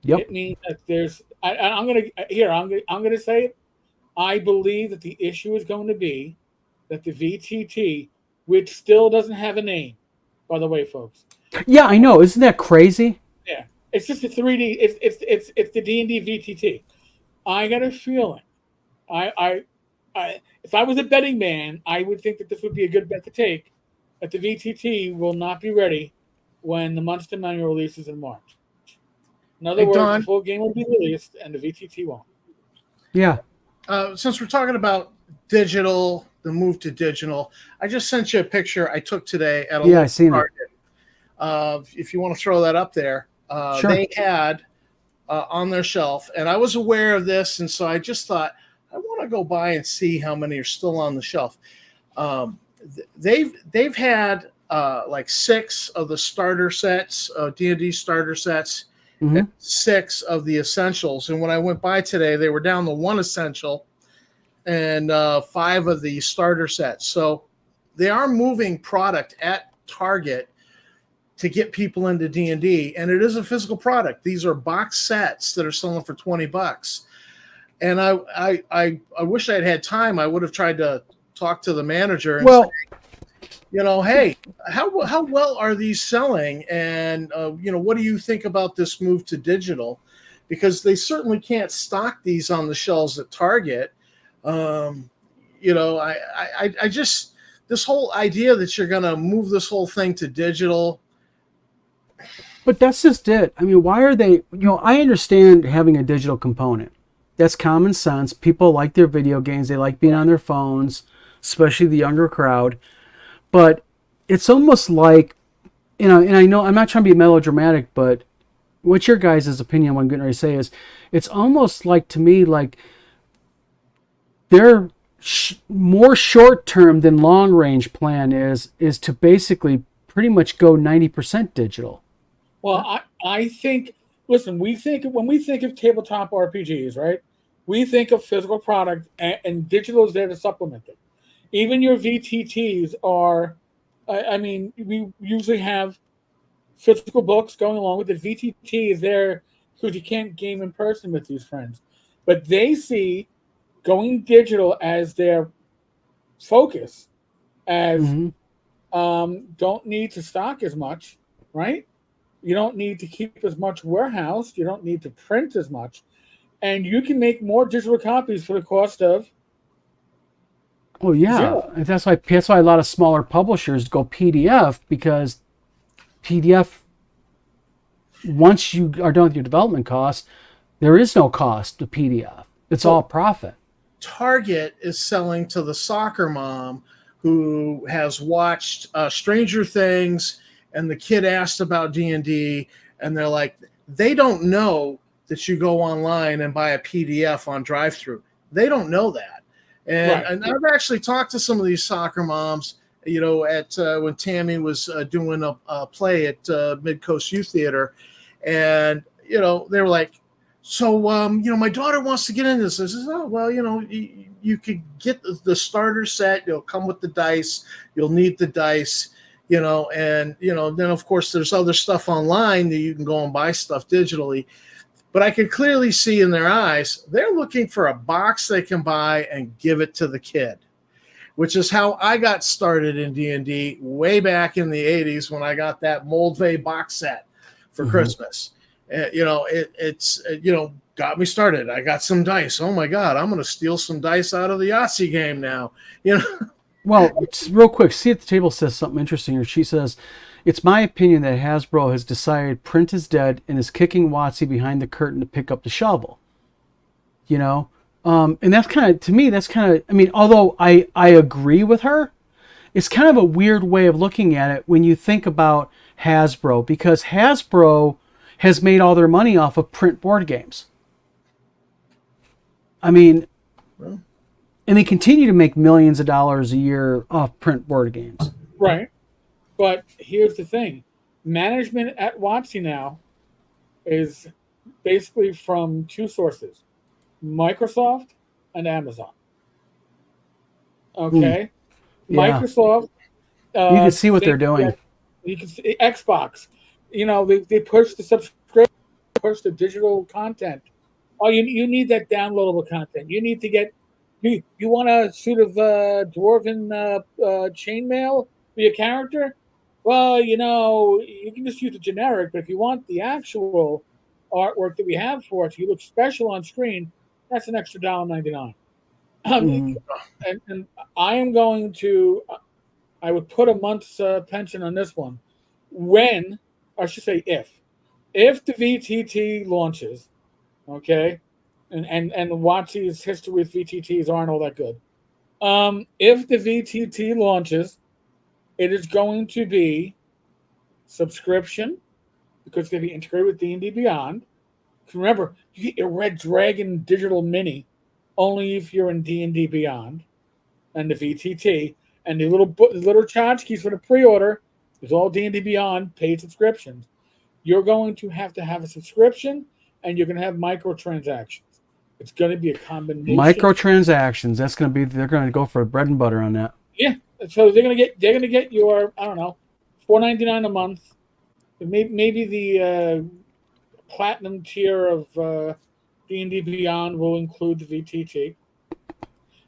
Yep. It means that I'm gonna say it. I believe that the issue is going to be that the VTT, which still doesn't have a name, by the way, folks. Yeah, I know. Isn't that crazy? Yeah, it's just a 3D. It's the D&D VTT. I got a feeling. If I was a betting man, I would think that this would be a good bet to take. That the VTT will not be ready when the Monster Manual releases in March. In other words, Don, the full game will be released and the VTT won't. Yeah. Since we're talking about digital, the move to digital, I just sent you a picture I took today at a I seen it. If you want to throw that up there, Sure. they had on their shelf, and I was aware of this, and so I just thought I want to go by and see how many are still on the shelf. They've had like 6 of the starter sets, D&D starter sets. Mm-hmm. 6 of the essentials, and when I went by today, they were down to 1 essential and 5 of the starter sets. So they are moving product at Target to get people into D&D, and it is a physical product. These are box sets that are selling for $20. And I wish I'd had time. I would have tried to talk to the manager and say, hey, how well are these selling? And, what do you think about this move to digital? Because they certainly can't stock these on the shelves at Target. I just, this whole idea that you're going to move this whole thing to digital. But that's just it. I mean, why are they, I understand having a digital component. That's common sense. People like their video games. They like being on their phones, especially the younger crowd. But it's almost like, and I know I'm not trying to be melodramatic, but what's your guys' opinion? What I'm getting ready to say is, it's almost like, to me, like their more short-term than long-range plan is to basically pretty much go 90% digital. Well, I think, listen, when we think of tabletop RPGs, right? We think of physical product, and digital is there to supplement it. Even your VTTs are, we usually have physical books going along with it. VTT is there because you can't game in person with these friends. But they see going digital as their focus, as don't need to stock as much, right? You don't need to keep as much warehouse. You don't need to print as much. And you can make more digital copies for the cost of Oh yeah, zero. that's why a lot of smaller publishers go PDF, because PDF, once you are done with your development costs, there is no cost to PDF. It's all profit. Target is selling to the soccer mom who has watched Stranger Things, and the kid asked about D&D, and they're like, they don't know that you go online and buy a PDF on drive-thru. They don't know that. And I've actually talked to some of these soccer moms, at when Tammy was doing a play at Mid-Coast Youth Theater, and they were like, so my daughter wants to get into this. I says, oh well, you could get the starter set. It'll come with the dice. You'll need the dice, and then of course there's other stuff online that you can go and buy stuff digitally. But I could clearly see in their eyes, they're looking for a box they can buy and give it to the kid, which is how I got started in D&D way back in the 80s when I got that Moldvay box set for Christmas. It's got me started. I got some dice. Oh, my God, I'm going to steal some dice out of the Yahtzee game now. Well, just real quick, see at the table says something interesting here. She says, it's my opinion that Hasbro has decided print is dead and is kicking WotC behind the curtain to pick up the shovel. And that's kind of, to me, although I agree with her, it's kind of a weird way of looking at it when you think about Hasbro, because Hasbro has made all their money off of print board games. I mean, Well, and they continue to make millions of dollars a year off print board games. Right. But here's the thing. Management at WotC now is basically from two sources, Microsoft and Amazon. Okay? Yeah. Microsoft... You can see what they're think doing. that You can see Xbox. You know, they push the subscription, push the digital content. Oh, you need that downloadable content. You need to get... You want a suit of dwarven chainmail for your character? Well, you know, you can just use the generic, but if you want the actual artwork that we have for it, you look special on screen, that's an extra $1.99. Mhm. And I am going to, I would put a month's pension on this one. When, I should say if the VTT launches, okay, and WotC's history with VTTs aren't all that good. If the VTT launches, it is going to be subscription because it's going to be integrated with D&D Beyond. Remember, you get your Red Dragon digital mini only if you're in D&D Beyond and the VTT, and the little tchotchkes for the pre-order is all D&D Beyond paid subscriptions. You're going to have a subscription, and you're going to have microtransactions. It's going to be a combination. Microtransactions. They're going to go for bread and butter on that. Yeah. So they're going to get your, I don't know, $4.99 a month. Maybe the platinum tier of D&D Beyond will include the VTT.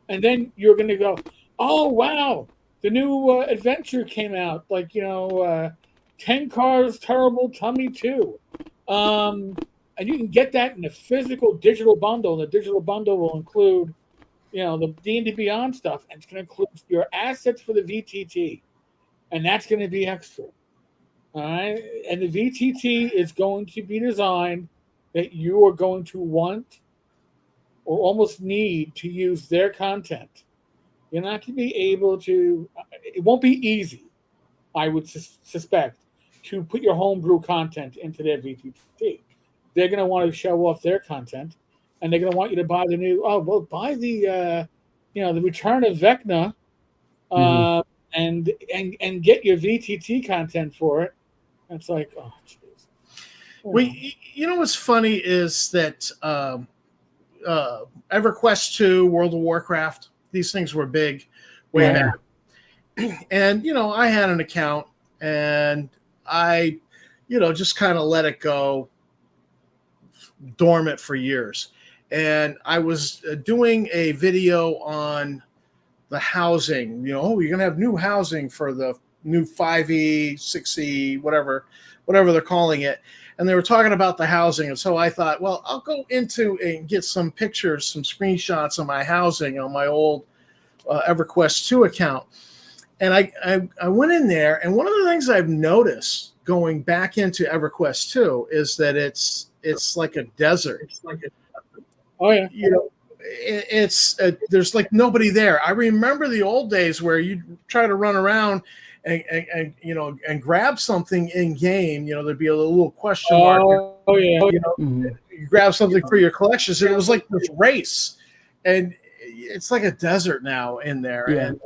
And then you're going to go, oh, wow, the new adventure came out. Like, 10 Cars Terrible Tummy 2. And you can get that in a physical digital bundle. And the digital bundle will include, the D&D Beyond stuff. And it's going to include your assets for the VTT. And that's going to be extra. All right? And the VTT is going to be designed that you are going to want or almost need to use their content. You're not going to be able to, it won't be easy, I would suspect, to put your homebrew content into their VTT. They're going to want to show off their content, and they're going to want you to buy buy the, the Return of Vecna, and get your VTT content for it. And it's like, oh, jeez. Well, what's funny is that EverQuest 2, World of Warcraft, these things were big way back. And, I had an account, and I, just kind of let it go dormant for years. And I was doing a video on the housing, you're going to have new housing for the new 5E, 6E, whatever they're calling it. And they were talking about the housing. And so I thought, well, I'll go into and get some pictures, some screenshots of my housing on my old EverQuest 2 account. And I went in there, and one of the things I've noticed going back into EverQuest 2 is that it's like a desert. It's like oh yeah, there's like nobody there. I remember the old days where you try to run around and grab something in game. There'd be a little question mark. Oh yeah. You grab something for your collections, and it was like this race, and it's like a desert now in there. Yeah. And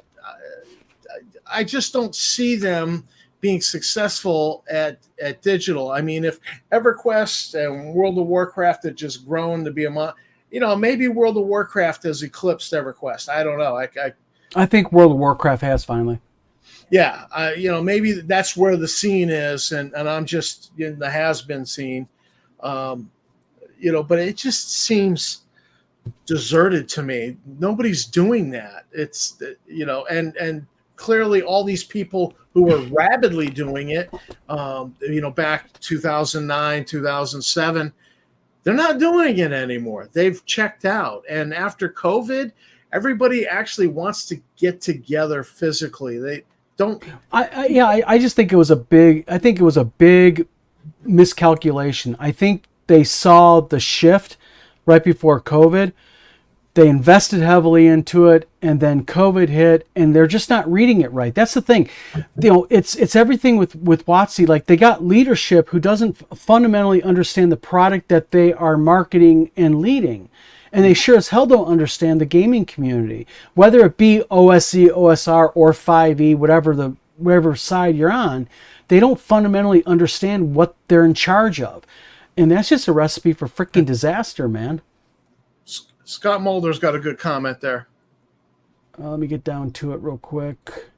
I just don't see them being successful at digital. I mean, if EverQuest and World of Warcraft had just grown to be maybe World of Warcraft has eclipsed EverQuest. I don't know. I think World of Warcraft has finally. Yeah, maybe that's where the scene is, and I'm just in the has-been scene. But it just seems deserted to me. Nobody's doing that. It's and clearly all these people who were rabidly doing it, back 2009, 2007, they're not doing it anymore. They've checked out. And after COVID, everybody actually wants to get together physically. They don't. I just think it was a big miscalculation. I think they saw the shift right before COVID. They invested heavily into it, and then COVID hit, and they're just not reading it right. That's the thing. It's everything with WotC. Like, they got leadership who doesn't fundamentally understand the product that they are marketing and leading. And they sure as hell don't understand the gaming community, whether it be OSE, OSR, or 5e, whatever side you're on. They don't fundamentally understand what they're in charge of. And that's just a recipe for freaking disaster, man. Scott Mulder's got a good comment there. Let me get down to it real quick.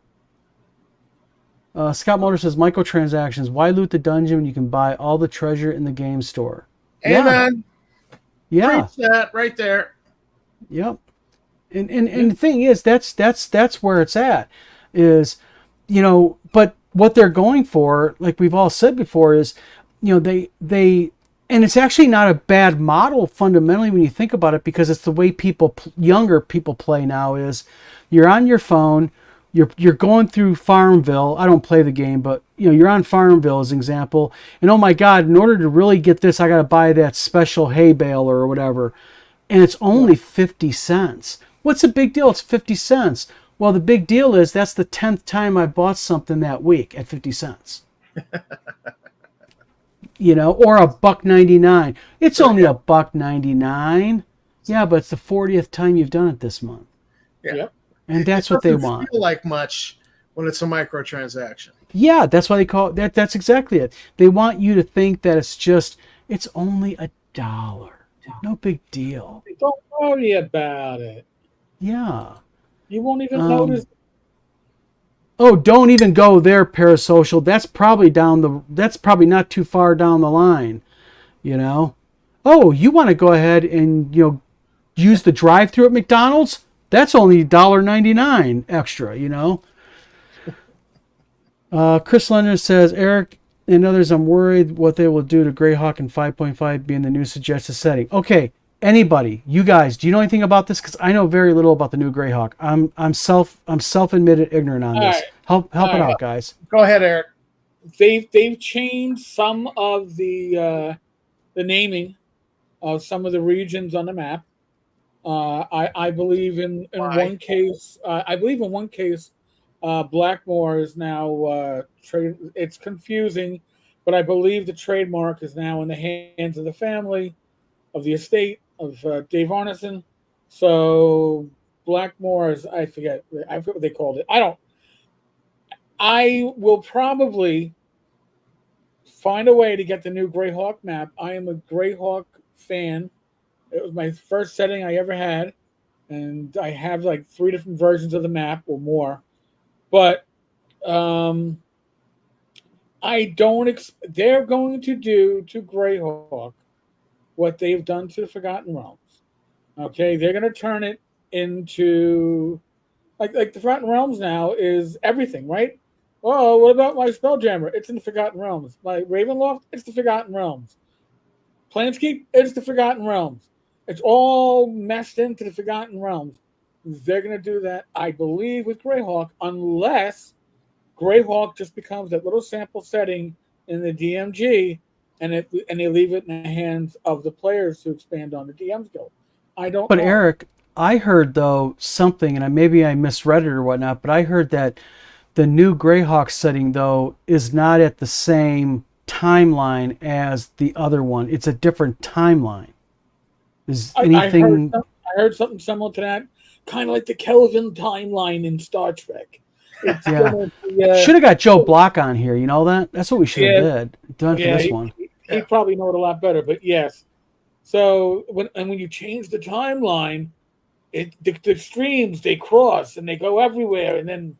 Scott Mulder says, microtransactions. Why loot the dungeon when you can buy all the treasure in the game store? Amen. Yeah. Preach that right there. Yep. And the thing is, that's where it's at. Is, but what they're going for, like we've all said before, is, they and it's actually not a bad model fundamentally when you think about it, because it's the way younger people play now. Is you're on your phone, you're going through Farmville. I don't play the game, but you're on Farmville as an example, and oh my God, in order to really get this, I got to buy that special hay baler or whatever, and it's only 50 cents. What's the big deal? It's 50 cents. Well, the big deal is that's the 10th time I bought something that week at 50 cents. Or $1.99. It's only $1.99. Yeah, but it's the 40th time you've done it this month. Yeah. And that's what they want. Feel like much when it's a microtransaction. Yeah, that's why they call it that. That's exactly it. They want you to think that it's only $1. No big deal. Don't worry about it. Yeah. You won't even notice. Oh, don't even go there, Parasocial. That's probably not too far down the line, Oh, you want to go ahead and, use the drive-thru at McDonald's? That's only $1.99 extra, Chris Leonard says, Eric and others, I'm worried what they will do to Greyhawk in 5.5 being the new suggested setting. Okay, anybody, you guys, do you know anything about this? Because I know very little about the new Greyhawk. I'm self-admitted ignorant on this. Help it out, guys. Go ahead, Eric. They've changed some of the naming of some of the regions on the map. I believe in one case. Blackmore is now trade. It's confusing, but I believe the trademark is now in the hands of the family, of the estate of Dave Arneson. So Blackmore is, I forget what they called it. I will probably find a way to get the new Greyhawk map. I am a Greyhawk fan. It was my first setting I ever had, and I have like 3 different versions of the map or more. But I don't. They're going to do to Greyhawk what they've done to the Forgotten Realms. Okay, they're going to turn it into like the Forgotten Realms now is everything, right? Oh, what about my Spelljammer? It's in the Forgotten Realms. My Ravenloft, it's the Forgotten Realms. Planescape, it's the Forgotten Realms. It's all meshed into the Forgotten Realms. They're going to do that, I believe, with Greyhawk, unless Greyhawk just becomes that little sample setting in the DMG, and they leave it in the hands of the players to expand on the DM's Guild. I don't. But know. Eric, I heard though something, and maybe I misread it or whatnot, but I heard that the new Greyhawk setting though is not at the same timeline as the other one. It's a different timeline. Is anything? I heard something similar to that, kind of like the Kelvin timeline in Star Trek. Yeah. Should have got Joe Block on here. You know that? That's what we should have done for this one. He probably know it a lot better, but yes. So when you change the timeline, the streams, they cross and they go everywhere, and then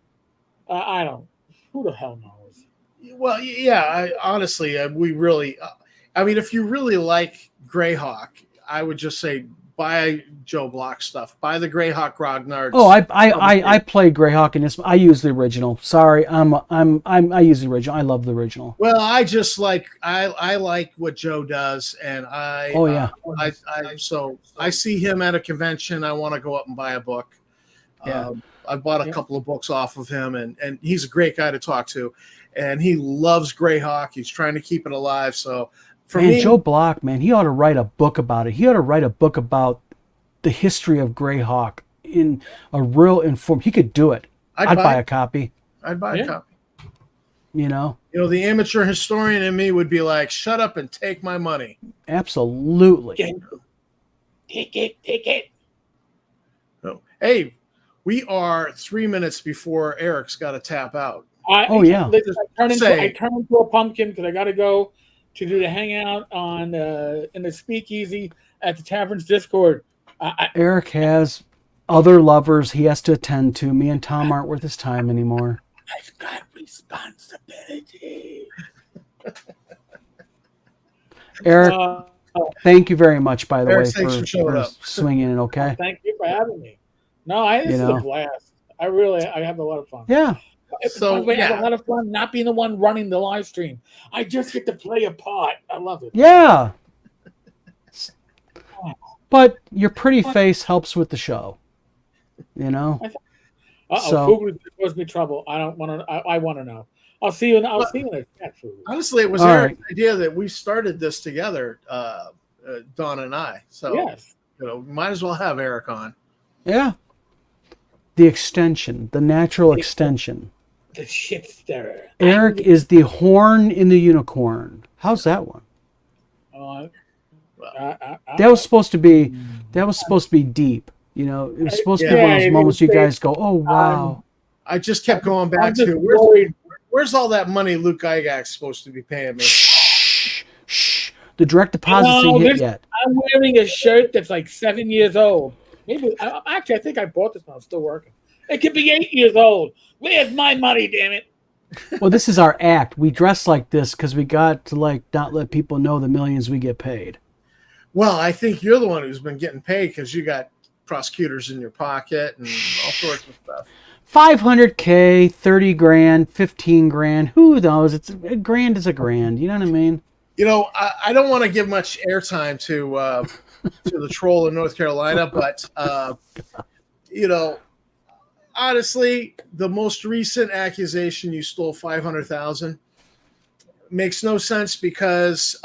I don't. Who the hell knows? Well, yeah. Honestly, we really. I mean, if you really like Greyhawk, I would just say buy Joe Block stuff. Buy the Greyhawk Grognards. Oh, I play Greyhawk in this. I use the original. Sorry, I use the original. I love the original. Well, I just like I like what Joe does, and so I see him at a convention. I want to go up and buy a book. Yeah. I bought a couple of books off of him, and he's a great guy to talk to, and he loves Greyhawk. He's trying to keep it alive. So for me, Joe Block, man, he ought to write a book about it. He ought to write a book about the history of Greyhawk in a real informed. He could do it. I'd buy a copy. I'd buy a copy. You know, the amateur historian in me would be like, "Shut up and take my money." absolutely. Take it. So, hey, we are 3 minutes before Eric's got to tap out. Listen, I turn into a pumpkin because I got to go to do the hangout on in the speakeasy at the Tavern's Discord. Eric has other lovers he has to attend to. Me and Tom aren't worth his time anymore. I've got responsibility. Eric, thank you very much, by the Eric, way, thanks for showing up. swinging in, okay? Thank you for having me. No, this is a blast. I have a lot of fun. Yeah. So I have a lot of fun not being the one running the live stream. I just get to play a part. I love it. Yeah. But your pretty face helps with the show. You know? Fugu caused me trouble. I don't want to. I want to know. I'll see you in the chat, Fugu. Honestly, it was Eric's idea that we started this together, Dawn and I. So, yes. Might as well have Eric on. Yeah. The extension, the natural extension. The shit stirrer. Eric is the horn in the unicorn. How's that one? That was supposed to be deep. You know, it was supposed to be one of those moments you guys go, "Oh wow." I just kept going back to where's all that money Luke Gygax's supposed to be paying me? Shh. The direct deposits ain't hit yet. I'm wearing a shirt that's like 7 years old. Maybe actually, I think I bought this one. I'm still working. It could be 8 years old. Where's my money? Damn it! Well, this is our act. We dress like this because we got to not let people know the millions we get paid. Well, I think you're the one who's been getting paid because you got prosecutors in your pocket and all sorts of stuff. $500K, 30 grand, 15 grand. Who knows? It's a grand is a grand. You know what I mean? I don't want to give much airtime to the troll in North Carolina, but honestly, the most recent accusation you stole $500,000 makes no sense because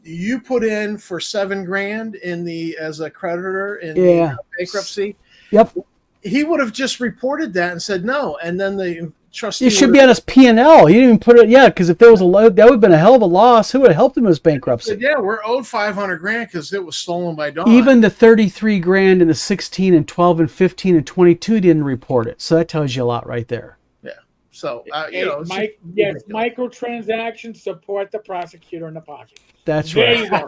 you put in for $7 grand as a creditor in the bankruptcy. Yep. He would have just reported that and said no, and then the trustee. It should be on his P&L. He didn't even put it yet because if there was that would have been a hell of a loss. Who would have helped him in his bankruptcy? Said, yeah, we're owed $500,000 because it was stolen by Dawn. Even the 33 grand and the 16 and 12 and 15 and 22 didn't report it. So that tells you a lot right there. Yeah. So microtransactions support the prosecutor in the pocket. That's there right.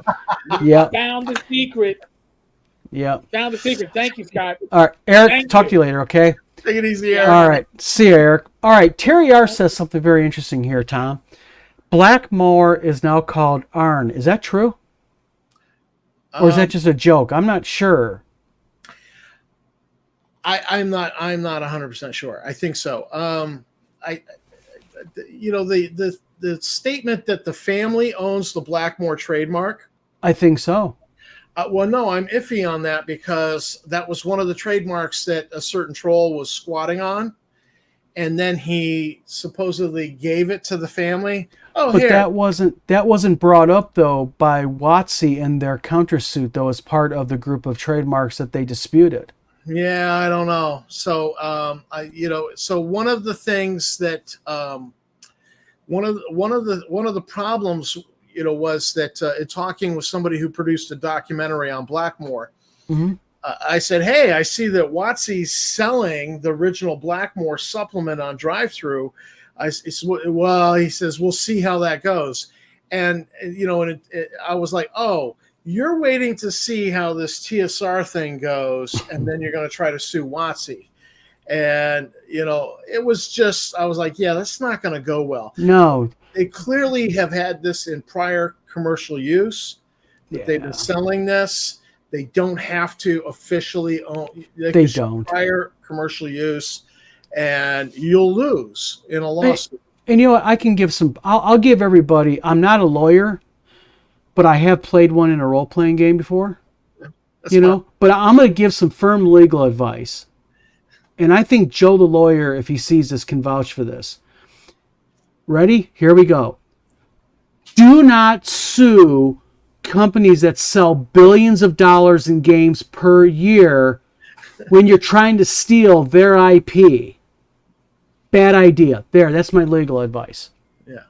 You go. Yeah. Found the secret. Yeah. Found the secret. Thank you, Scott. All right, Eric. Talk to you later. Okay. Take it easy, Eric. All right. See you, Eric. All right. Terry R says something very interesting here, Tom. Blackmore is now called Arn. Is that true? Or is that just a joke? I'm not sure. I'm not 100% sure. I think so. The statement that the family owns the Blackmore trademark. I think so. Well, no, I'm iffy on that because that was one of the trademarks that a certain troll was squatting on, and then he supposedly gave it to the family. Oh, but that wasn't brought up though by WotC in their countersuit though as part of the group of trademarks that they disputed. Yeah, I don't know. So, so one of the things that one of the problems, was that in talking with somebody who produced a documentary on Blackmore, mm-hmm. I said, "Hey, I see that WotC's selling the original Blackmore supplement on drive-through." He says, "We'll see how that goes." And I was like, "Oh, you're waiting to see how this TSR thing goes, and then you're going to try to sue WotC." And it was just, I was like, "Yeah, that's not going to go well." No. They clearly have had this in prior commercial use. Yeah. They've been selling this. They don't have to officially own. They don't. Prior commercial use, and you'll lose in a lawsuit. And you know what? I can give some. I'll give everybody. I'm not a lawyer, but I have played one in a role-playing game before. That's fine. But I'm going to give some firm legal advice, and I think Joe the lawyer, if he sees this, can vouch for this. Ready? Here we go. Do not sue companies that sell billions of dollars in games per year when you're trying to steal their IP. Bad idea. There, that's my legal advice. Yeah.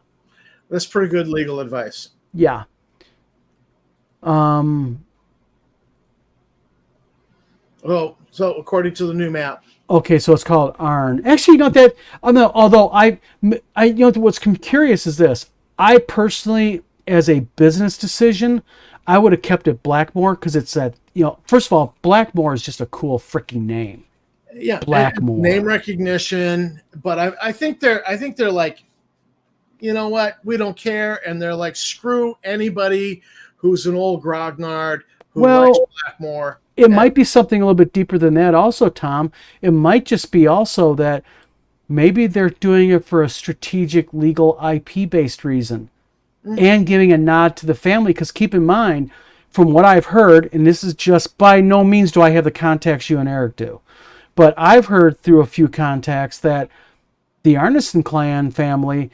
That's pretty good legal advice. Yeah. Well, so according to the new map. Okay, so it's called ARN. Actually, you know that. Although you know what's curious is this. I personally, as a business decision, I would have kept it Blackmore because it's that. You know, first of all, Blackmore is just a cool freaking name. Yeah, Blackmore. Name recognition, but I think they're like, you know what, we don't care, and they're like, screw anybody who's an old grognard who likes Blackmore. It might be something a little bit deeper than that also, Tom. It might just be also that maybe they're doing it for a strategic legal IP-based reason and giving a nod to the family. Because keep in mind, from what I've heard, and this is just by no means do I have the contacts you and Eric do, but I've heard through a few contacts that the Arneson clan family,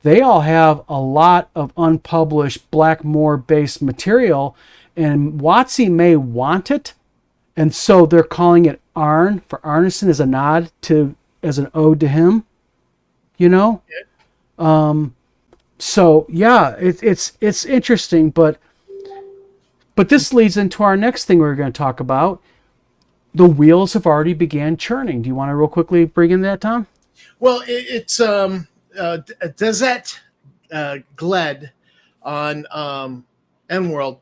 they all have a lot of unpublished Blackmore-based material, and WotC may want it, and so they're calling it Arn for Arneson as a nod to, as an ode to him, you know. So yeah, it's interesting, but this leads into our next thing we're going to talk about. The wheels have already began churning. Do you want to real quickly bring in that, Tom? Well, it's Desert Gled on N-World.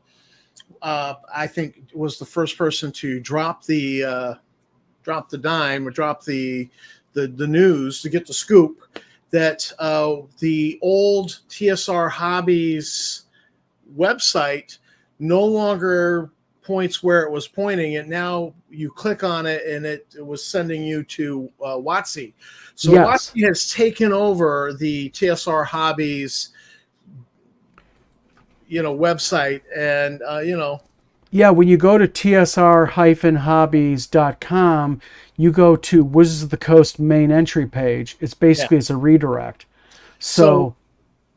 I think was the first person to drop the dime or drop the news to get the scoop that the old TSR Hobbies website no longer points where it was pointing, and now you click on it and it was sending you to WotC. So yes. WotC has taken over the TSR Hobbies website, and yeah, when you go to tsr-hobbies.com, you go to Wizards of the Coast main entry page. It's basically it's a redirect. So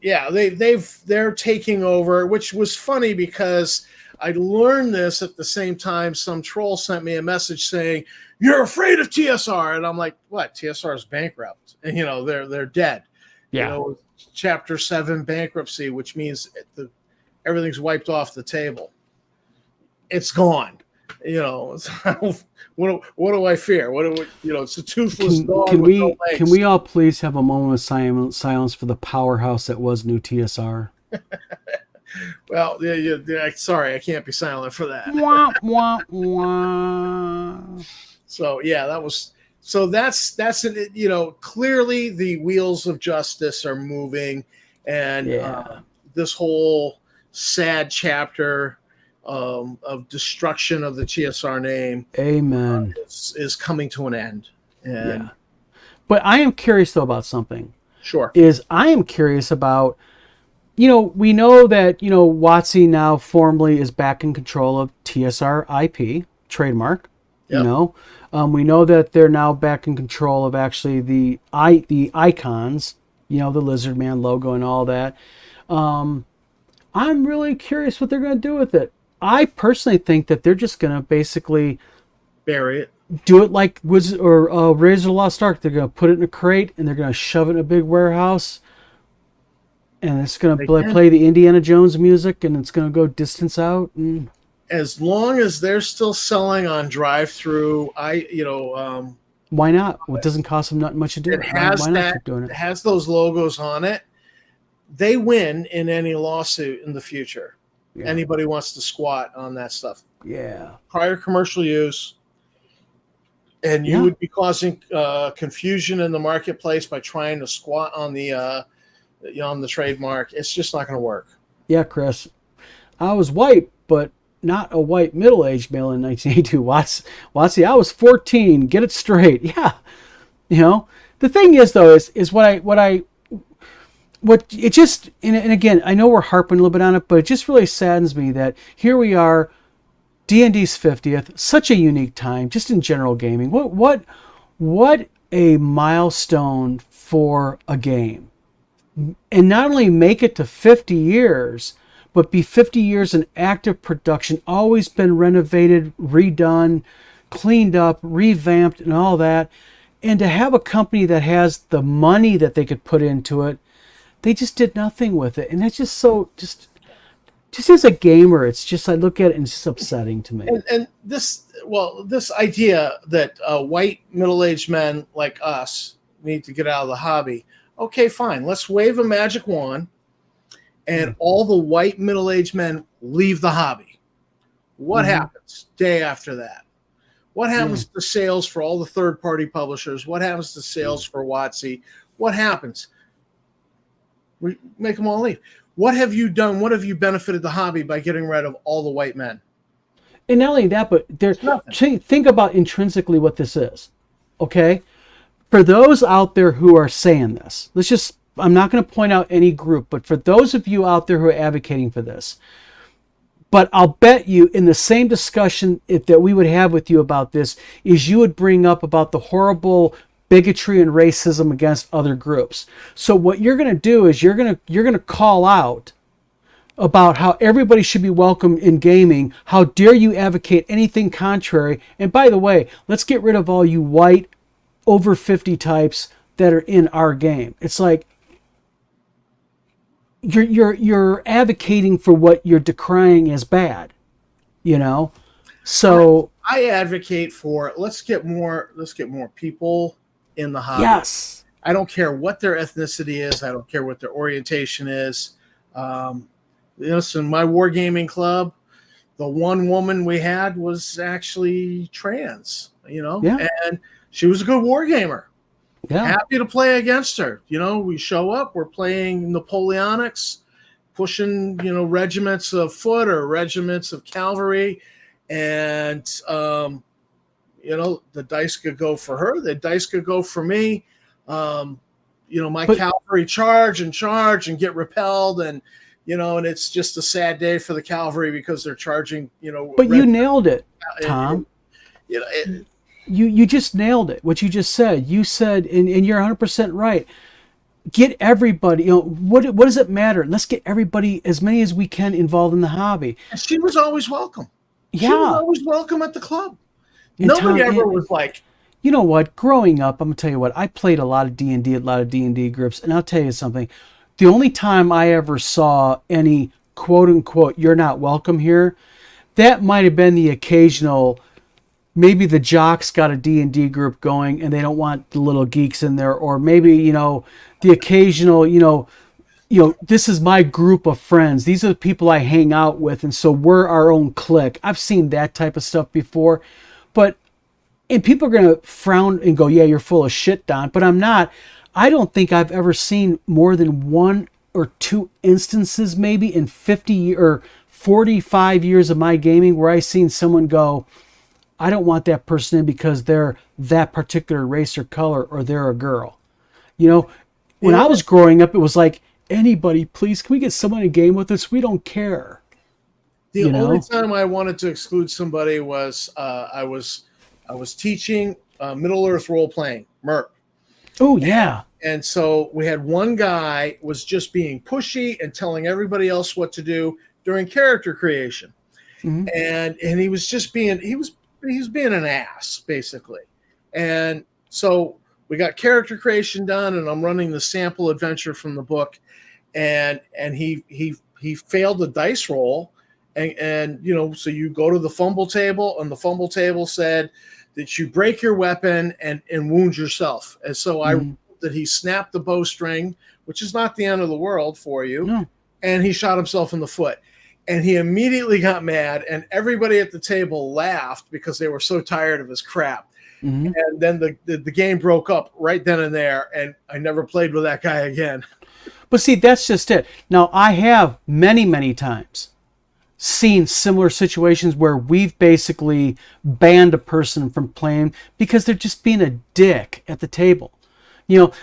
yeah, they're taking over, which was funny because I learned this at the same time some troll sent me a message saying, "You're afraid of TSR," and I'm like, "What? TSR is bankrupt, and they're dead." Yeah. Chapter 7 bankruptcy, which means everything's wiped off the table. It's gone. What do I fear? It's a toothless dog with no legs. Can we all please have a moment of silence for the powerhouse that was new TSR? Well, yeah, sorry, I can't be silent for that. Wah, wah, wah. So yeah, that's clearly the wheels of justice are moving, and this whole sad chapter of destruction of the TSR name, amen, is coming to an end. And but I am curious though about something. Sure. I am curious about, we know that, WotC now formally is back in control of TSR IP trademark. Yep. We know that they're now back in control of actually the icons, the Lizard Man logo and all that. I'm really curious what they're going to do with it. I personally think that they're just going to basically bury it. Do it like Wizard or Raiders of the Lost Ark. They're going to put it in a crate and they're going to shove it in a big warehouse. And it's going to play the Indiana Jones music, and it's going to go distance out. And as long as they're still selling on drive-through, why not? Well, it doesn't cost them not much to do. It has why not keep doing it? It has those logos on it. They win in any lawsuit in the future. Yeah. Anybody wants to squat on that stuff. Yeah. Prior commercial use. And you would be causing confusion in the marketplace by trying to squat on the trademark. It's just not going to work. Yeah, Chris. I was white, but not a white middle-aged male in 1982. WotC, I was 14. Get it straight. Yeah. The thing is, though, is it just, and again, I know we're harping a little bit on it, but it just really saddens me that here we are, D&D's 50th, such a unique time, just in general gaming. What a milestone for a game. And not only make it to 50 years, but be 50 years in active production, always been renovated, redone, cleaned up, revamped, and all that. And to have a company that has the money that they could put into it, they just did nothing with it. And that's just so, just as a gamer, it's just, I look at it and it's just upsetting to me. And this idea that white middle-aged men like us need to get out of the hobby. Okay, fine. Let's wave a magic wand and all the white middle-aged men leave the hobby. What happens day after that? What happens to sales for all the third-party publishers? What happens to sales for WotC? What happens? We make them all leave. What have you done? What have you benefited the hobby by getting rid of all the white men? And not only that, but think about intrinsically what this is, okay? For those out there who are saying this, I'm not going to point out any group, but for those of you out there who are advocating for this, but I'll bet you in the same discussion that we would have with you about this is you would bring up about the horrible bigotry and racism against other groups. So what you're going to do is you're going to call out about how everybody should be welcome in gaming. How dare you advocate anything contrary? And by the way, let's get rid of all you white over 50 types that are in our game. It's like you're advocating for what you're decrying as bad, you know? So I advocate for let's get more people in the hobby. Yes. I don't care what their ethnicity is. I don't care what their orientation is. Listen, my wargaming club, the one woman we had was actually trans, and she was a good wargamer. Yeah. Happy to play against her. We show up, we're playing Napoleonics, pushing, regiments of foot or regiments of cavalry. And, the dice could go for her. The dice could go for me. My cavalry charge and get repelled. And it's just a sad day for the cavalry because they're charging, But you nailed it, Tom. You just nailed it. What you just said. You said, and you're 100% right. Get everybody. What does it matter? Let's get everybody, as many as we can, involved in the hobby. And she was always welcome. Yeah, she was always welcome at the club. And Nobody ever was like. You know what? Growing up, I'm gonna tell you what. I played a lot of D&D at a lot of D&D groups, and I'll tell you something. The only time I ever saw any quote unquote "you're not welcome here," that might have been the occasional. Maybe the jocks got a D&D group going and they don't want the little geeks in there. Or maybe, the occasional, this is my group of friends. These are the people I hang out with. And so we're our own clique. I've seen that type of stuff before. And people are going to frown and go, yeah, you're full of shit, Don. But I'm not. I don't think I've ever seen more than one or two instances maybe in 50 or 45 years of my gaming where I've seen someone go, I don't want that person in because they're that particular race or color or they're a girl. When I was growing up, it was like, anybody, please, can we get someone in game with us? We don't care. The only time I wanted to exclude somebody was I was teaching Middle Earth role playing, MERP. Oh, yeah. And so we had one guy was just being pushy and telling everybody else what to do during character creation. Mm-hmm. And he was just being an ass, basically. And so we got character creation done, and I'm running the sample adventure from the book, and he failed the dice roll, and so you go to the fumble table, and the fumble table said that you break your weapon and wound yourself. And so I wrote that he snapped the bowstring, which is not the end of the world for you, no. And he shot himself in the foot. And he immediately got mad, and everybody at the table laughed because they were so tired of his crap. Mm-hmm. And then the game broke up right then and there, and I never played with that guy again. But see, that's just it. Now, I have many, many times seen similar situations where we've basically banned a person from playing because they're just being a dick at the table.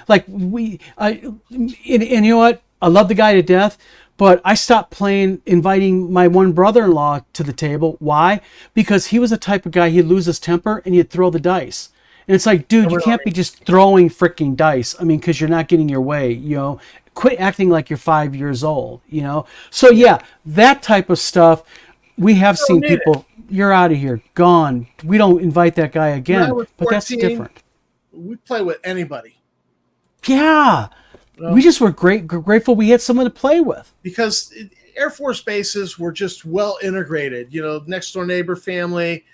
Like and you know what? I love the guy to death. But I stopped playing, inviting my one brother-in-law to the table. Why? Because he was the type of guy, he'd lose his temper and he'd throw the dice. And it's like, dude, you can't be just throwing freaking dice. I mean, because you're not getting your way, quit acting like you're 5 years old, you know? So yeah, that type of stuff, we have seen need it. people, you're out of here, gone. We don't invite that guy When I again, was but that's 14, different. We play with anybody. Yeah. No. We just were grateful we had someone to play with. Because Air Force bases were just well integrated. You know, next door neighbor family,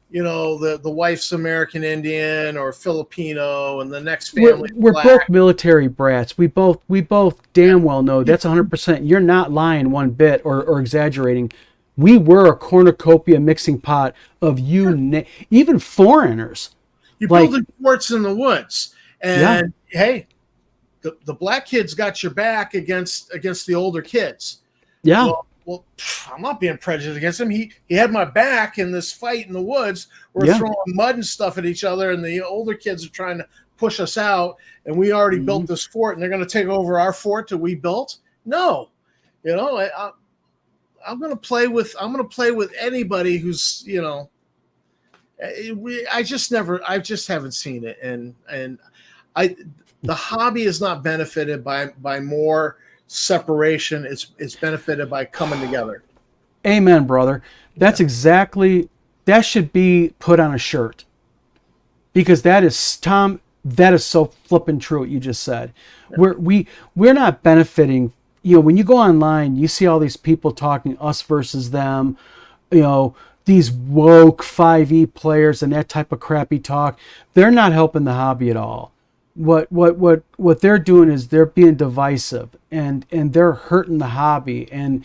you know, the wife's American Indian or Filipino, and the next family. We're black. both military brats. We both damn well know that's 100%. You're not lying one bit or exaggerating. We were a cornucopia mixing pot of even foreigners. You're like- building forts in the woods, and hey, the black kids got your back against the older kids. Yeah. Well, I'm not being prejudiced against him. He had my back in this fight in the woods. We're throwing mud and stuff at each other, and the older kids are trying to push us out. And we already built this fort, and they're going to take over our fort that we built. No, you know, I'm going to play with anybody who's, you know. I just haven't seen it, and the hobby is not benefited by more separation. It's benefited by coming together. Amen, brother. That's exactly, that should be put on a shirt, because that is, Tom, that is so flippin' true what you just said. We're not benefiting. You know, when you go online, you see all these people talking us versus them, you know, these woke 5e players and that type of crappy talk. They're not helping the hobby at all. What they're doing is they're being divisive, and they're hurting the hobby. And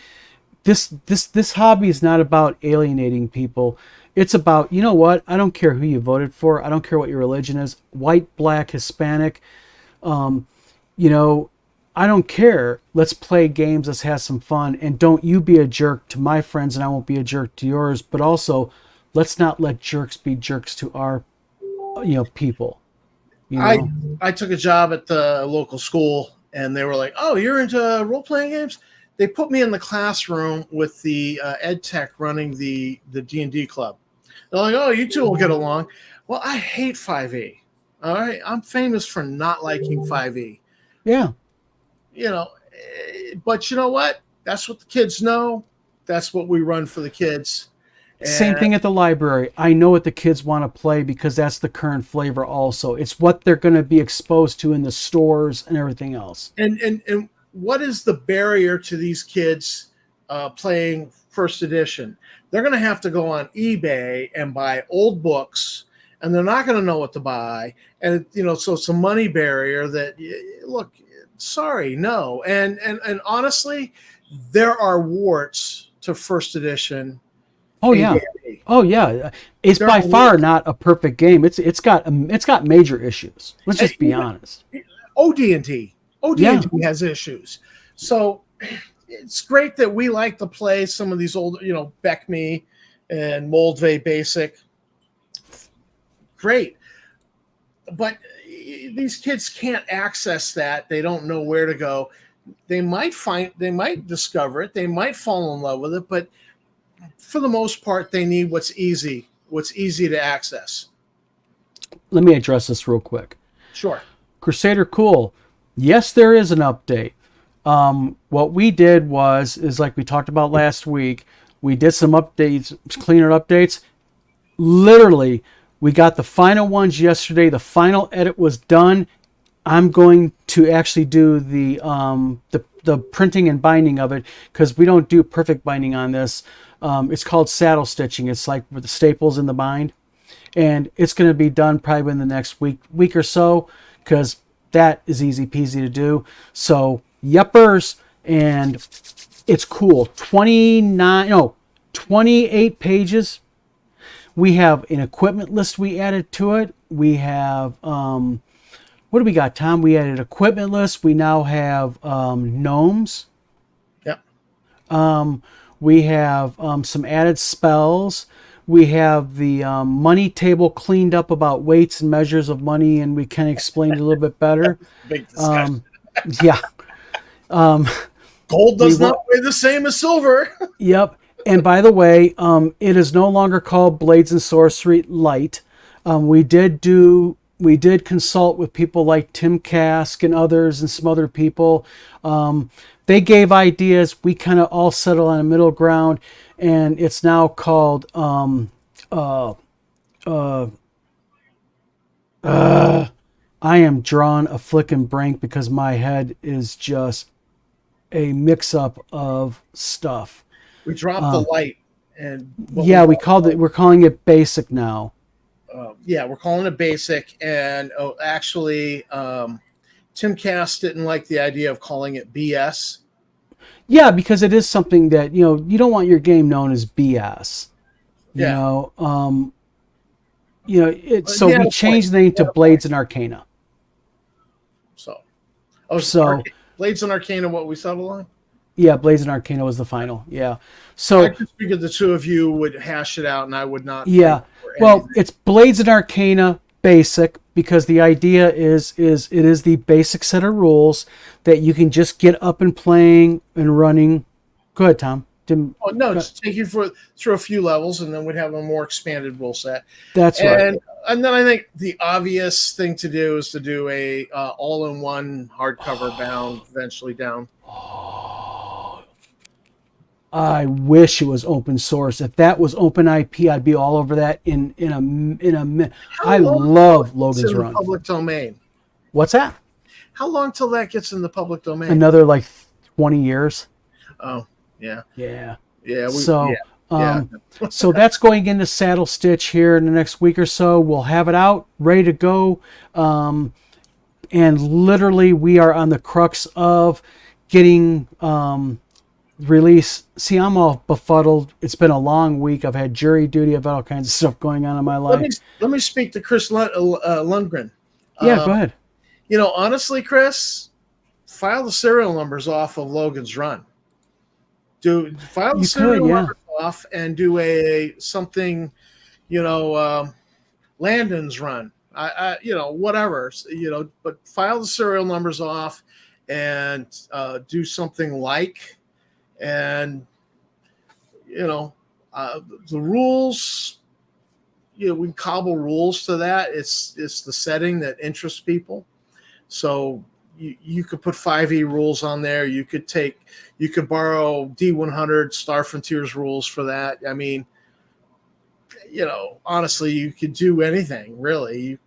this hobby is not about alienating people. It's about, you know what? I don't care who you voted for. I don't care what your religion is. White, black, Hispanic. You know, I don't care. Let's play games. Let's have some fun. And don't you be a jerk to my friends, and I won't be a jerk to yours. But also, let's not let jerks be jerks to our, you know, people. You know? I took a job at the local school, and they were like, "Oh, you're into role-playing games?" They put me in the classroom with the ed tech running the D&D club. They're like, "Oh, you two will get along." Well, I hate 5e. All right, I'm famous for not liking 5e. Yeah. You know, but you know what? That's what the kids know. That's what we run for the kids. Same thing at the library. I know what the kids want to play because that's the current flavor also. It's what they're going to be exposed to in the stores and everything else. And what is the barrier to these kids playing first edition? They're going to have to go on eBay and buy old books, and they're not going to know what to buy. And, you know, so it's a money barrier that, look, sorry, no. And honestly, there are warts to first edition. Oh yeah. Oh yeah. It's by far not a perfect game. It's got major issues. Let's just be honest. OD&D has issues. So it's great that we like to play some of these old, you know, BECME and Moldvay Basic. Great. But these kids can't access that. They don't know where to go. They might discover it. They might fall in love with it, but for the most part, they need what's easy to access. Let me address this real quick. Sure. Crusader Cool. Yes, there is an update. What we did is like we talked about last week, we did some updates, cleaner updates. Literally, we got the final ones yesterday. The final edit was done. I'm going to actually do the printing and binding of it, because we don't do perfect binding on this. It's called saddle stitching. It's like with the staples in the bind, and it's going to be done probably in the next week or so, because that is easy peasy to do. So yuppers, and it's cool. 28 pages. We have an equipment list we added to it. We have what do we got, Tom? We added equipment list. We now have gnomes. Yep. We have some added spells. We have the money table cleaned up about weights and measures of money, and we can explain it a little bit better. Big discussion. Yeah. Gold does not weigh the same as silver. Yep. And by the way, it is no longer called Blades and Sorcery Light. We did do We did consult with people like Tim Kask and others and some other people. They gave ideas. We kind of all settled on a middle ground, and it's now called I am drawing a flickin' blank because my head is just a mix-up of stuff. We dropped the light, and Yeah, we're calling it Basic now. yeah, we're calling it Basic, and actually, Tim Cass didn't like the idea of calling it BS. Yeah, because it is something that, you don't want your game known as BS. Yeah. So we changed the name to Blades and Arcana. Blades and Arcana, what we settled on? Yeah, Blades and Arcana was the final. Yeah. So I just figured the two of you would hash it out, and I would not. Yeah. Well, it's Blades and Arcana Basic because the idea is it is the basic set of rules that you can just get up and playing and running. Go ahead, Tom. Just take you through a few levels, and then we'd have a more expanded rule set. That's right. And then I think the obvious thing to do is to do a all-in-one hardcover bound, eventually down. I wish it was open source. If that was open IP, I'd be all over that in a minute. I love Logan's Run. Public domain. What's that? How long till that gets in the public domain? Another 20 years. Oh, yeah. Yeah. Yeah. So that's going into Saddle Stitch here in the next week or so. We'll have it out, ready to go. And literally we are on the crux of getting release. See, I'm all befuddled. It's been a long week. I've had jury duty. I've had all kinds of stuff going on in my life. Let me speak to Chris Lundgren. Yeah, go ahead. Honestly, Chris, file the serial numbers off of Logan's Run. File the serial numbers off and do something, Landon's Run. Whatever, but file the serial numbers off and do something like, and the rules, we can cobble rules to that. It's the setting that interests people. So you could put 5e rules on there. You could borrow D100 Star Frontiers rules for that. I mean, honestly, you could do anything really.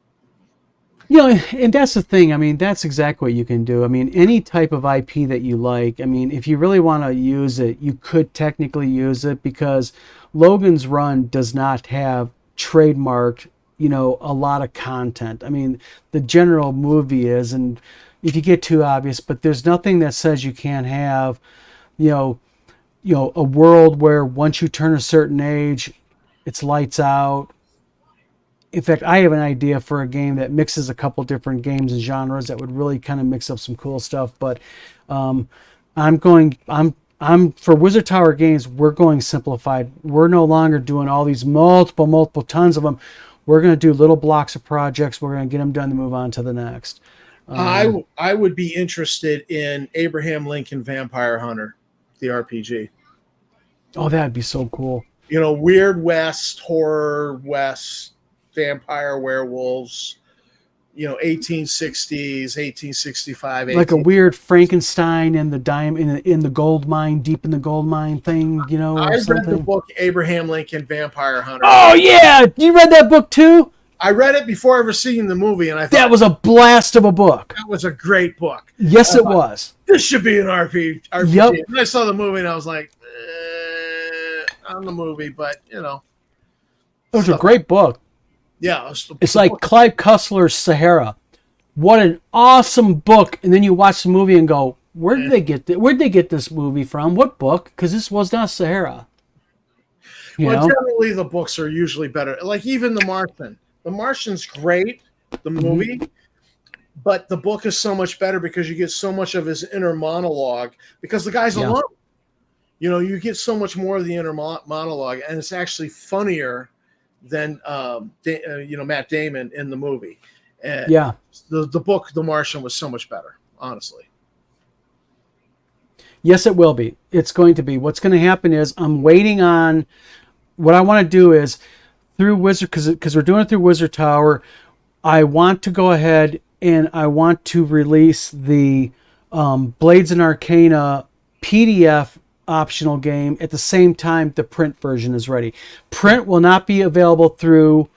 And that's the thing. I mean, that's exactly what you can do. I mean, any type of IP that you like. I mean, if you really want to use it, you could technically use it because Logan's Run does not have trademarked, a lot of content. I mean, the general movie is, and if you get too obvious, but there's nothing that says you can't have, a world where once you turn a certain age, it's lights out. In fact, I have an idea for a game that mixes a couple different games and genres that would really kind of mix up some cool stuff. But I'm for Wizard Tower Games, we're going simplified. We're no longer doing all these multiple tons of them. We're going to do little blocks of projects. We're going to get them done to move on to the next. I would be interested in Abraham Lincoln Vampire Hunter, the RPG. Oh, that'd be so cool. Weird West, horror West, vampire werewolves, 1860s, 1865. Like a weird Frankenstein and the in the gold mine, deep in the gold mine thing, I read the book Abraham Lincoln Vampire Hunter. Oh, yeah. You read that book too? I read it before ever seeing the movie, and I thought that was a blast of a book. That was a great book. Yes, it was. This should be an RPG. Yep. And I saw the movie, and I was like, on the movie, but it was a great book. Yeah, it's like Clive Cussler's Sahara. What an awesome book! And then you watch the movie and go, where'd they get this movie from? What book? Because this was not Sahara. Generally the books are usually better. Like even The Martian. The Martian's great, the movie, but the book is so much better because you get so much of his inner monologue because the guy's alone. You get so much more of the inner monologue, and it's actually funnier than Matt Damon in the movie. And the book The Martian was so much better, honestly. Yes, it will be. It's going to be. What's going to happen is I'm waiting on. What I want to do is through Wizard, because we're doing it through Wizard Tower. I want to go ahead and I want to release the Blades and Arcana PDF optional game at the same time the print version is ready. Print will not be available through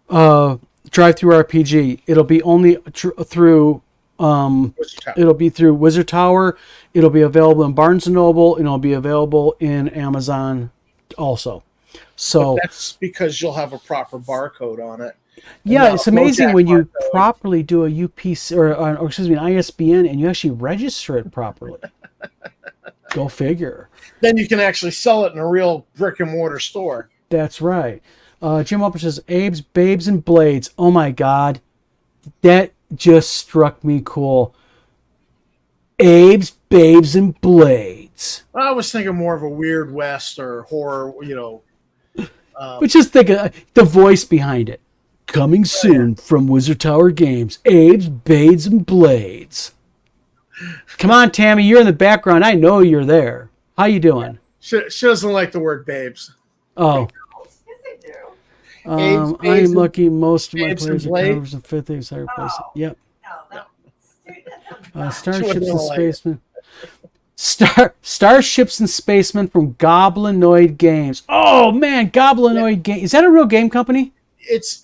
Drive-Thru RPG. It'll be only through it'll be through Wizard Tower. It'll be available in Barnes & Noble, and it'll be available in Amazon also. So but that's because you'll have a proper barcode on it. yeah, it's amazing when you barcode. properly do a UPC or excuse me, an ISBN, and you actually register it properly. Go figure. Then you can actually sell it in a real brick and mortar store. That's right. Jim Upper says, Abe's, Babes, and Blades. Oh my God. That just struck me cool. Abe's, Babes, and Blades. I was thinking more of a Weird West or horror, But just think of the voice behind it. Coming soon from Wizard Tower Games. Abe's, Babes, and Blades. Come on, Tammy. You're in the background. I know you're there. How you doing? She doesn't like the word babes. Oh. Yes, I do. Babes, I am lucky most of my Babes players and are Blades? covers and fifth things I replace. Oh. Yep. No, that's Starships wouldn't and like it. Spacemen. Starships and Spacemen from Goblinoid Games. Oh man, Goblinoid Games. Is that a real game company? It's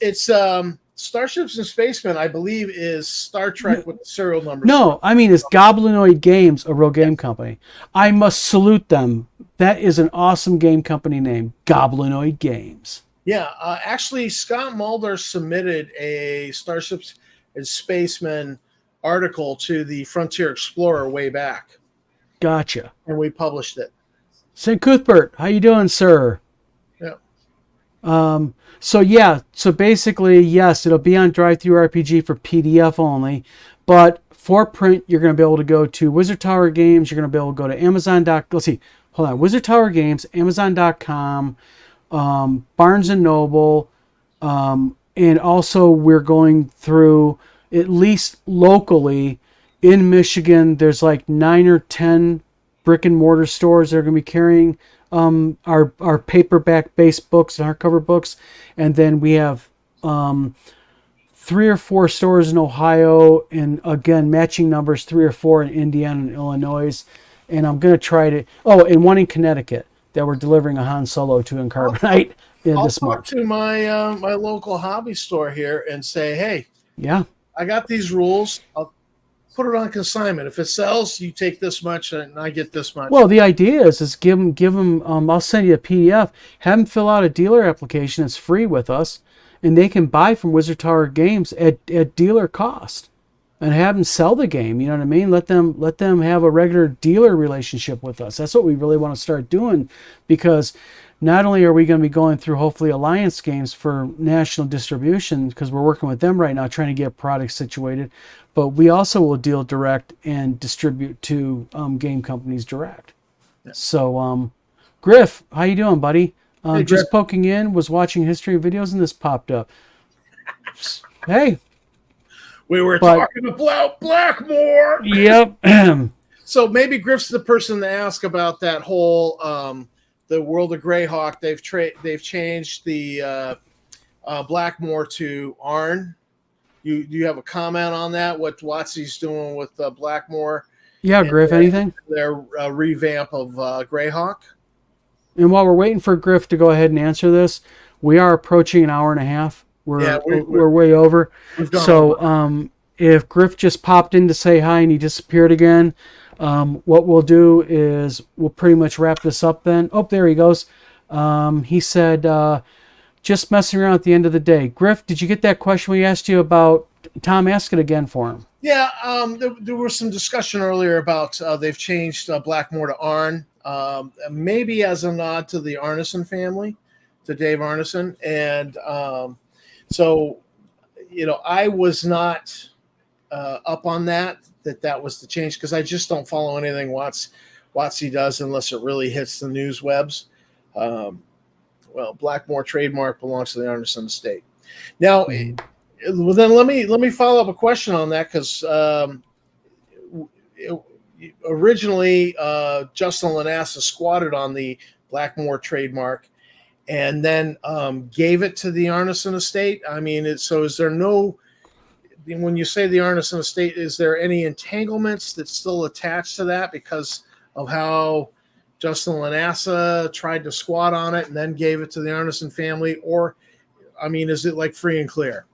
Starships and Spacemen, I believe, is Star Trek with the serial numbers. No, I mean, is Goblinoid Games a real game company? I must salute them. That is an awesome game company name, Goblinoid Games. Yeah, actually, Scott Mulder submitted a Starships and Spacemen article to the Frontier Explorer way back, Gotcha. and we published it. St. Cuthbert, how you doing, sir? Yeah. So basically, yes, it'll be on Drive-Thru RPG for PDF only, but for print, you're going to be able to go to Wizard Tower Games. You're going to be able to go to Amazon. Let's see, hold on, Wizard Tower Games, Amazon.com, Barnes and Noble, and also we're going through, at least locally in Michigan, there's like 9 or 10 brick and mortar stores that are going to be carrying our paperback based books and hardcover books, and then we have 3 or 4 stores in Ohio, and again matching numbers 3 or 4 in Indiana and Illinois, and I'm going to try to and one in Connecticut that we're delivering a Han Solo to in Carbonite I'll this talk month. to my my local hobby store here and say, hey, Yeah. I got these rules. I'll put it on consignment. If it sells, you take this much, and I get this much. Well, the idea is give them. I'll send you a PDF. Have them fill out a dealer application. It's free with us, and they can buy from Wizard Tower Games at dealer cost, and have them sell the game. You know what I mean? Let them have a regular dealer relationship with us. That's what we really want to start doing, because not only are we going to be going through hopefully Alliance Games for national distribution, because we're working with them right now trying to get products situated, but we also will deal direct and distribute to game companies direct. Yeah. So, Griff, how you doing, buddy? Hey, just Griff. poking in, was watching history videos, and this popped up. Hey. We were talking about Blackmore. Yep. So maybe Griff's the person to ask about that whole the World of Greyhawk. They've changed the Blackmore to Arn. You have a comment on that? What WotC's doing with Blackmore? Yeah, Griff. Anything? Their revamp of Greyhawk. And while we're waiting for Griff to go ahead and answer this, we are approaching an hour and a half. We're way over. So if Griff just popped in to say hi and he disappeared again, what we'll do is we'll pretty much wrap this up then. Oh, there he goes. He said, just messing around at the end of the day. Griff, did you get that question we asked you about? Tom, ask it again for him. Yeah, there was some discussion earlier about they've changed Blackmore to Arn, maybe as a nod to the Arneson family, to Dave Arneson. And so, I was not up on that was the change, because I just don't follow anything WotC does unless it really hits the news webs. Well, Blackmore trademark belongs to the Arneson estate. Now, well, then let me follow up a question on that, because originally Justin Lanassa squatted on the Blackmore trademark and then gave it to the Arneson estate. I mean, so is there no when you say the Arneson estate, is there any entanglements that still attached to that because of how Justin Lanassa tried to squat on it and then gave it to the Arneson family? Or, I mean, is it like free and clear?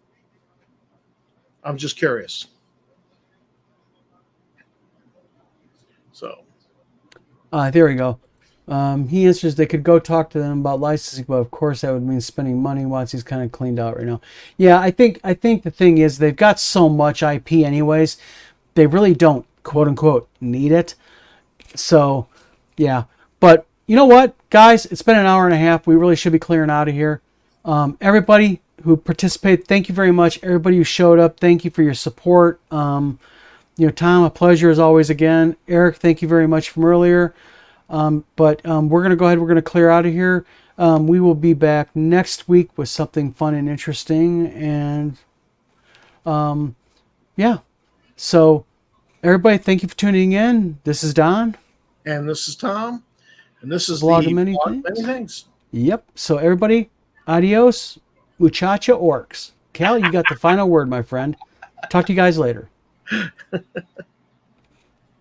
I'm just curious. So. There we go. He answers they could go talk to them about licensing, but of course that would mean spending money once he's kind of cleaned out right now. Yeah, I think the thing is they've got so much IP anyways, they really don't quote unquote need it. So, yeah. But you know what, guys? It's been an hour and a half. We really should be clearing out of here. Everybody who participated, thank you very much. Everybody who showed up, thank you for your support. Tom, a pleasure as always again. Eric, thank you very much from earlier. But we're going to go ahead. We're going to clear out of here. We will be back next week with something fun and interesting. And yeah. So everybody, thank you for tuning in. This is Don. And this is Tom. And this is Blog the of Many Blog of Things. Many Things. Yep. So everybody, adios, muchacha orcs. Cal, you got the final word, my friend. Talk to you guys later.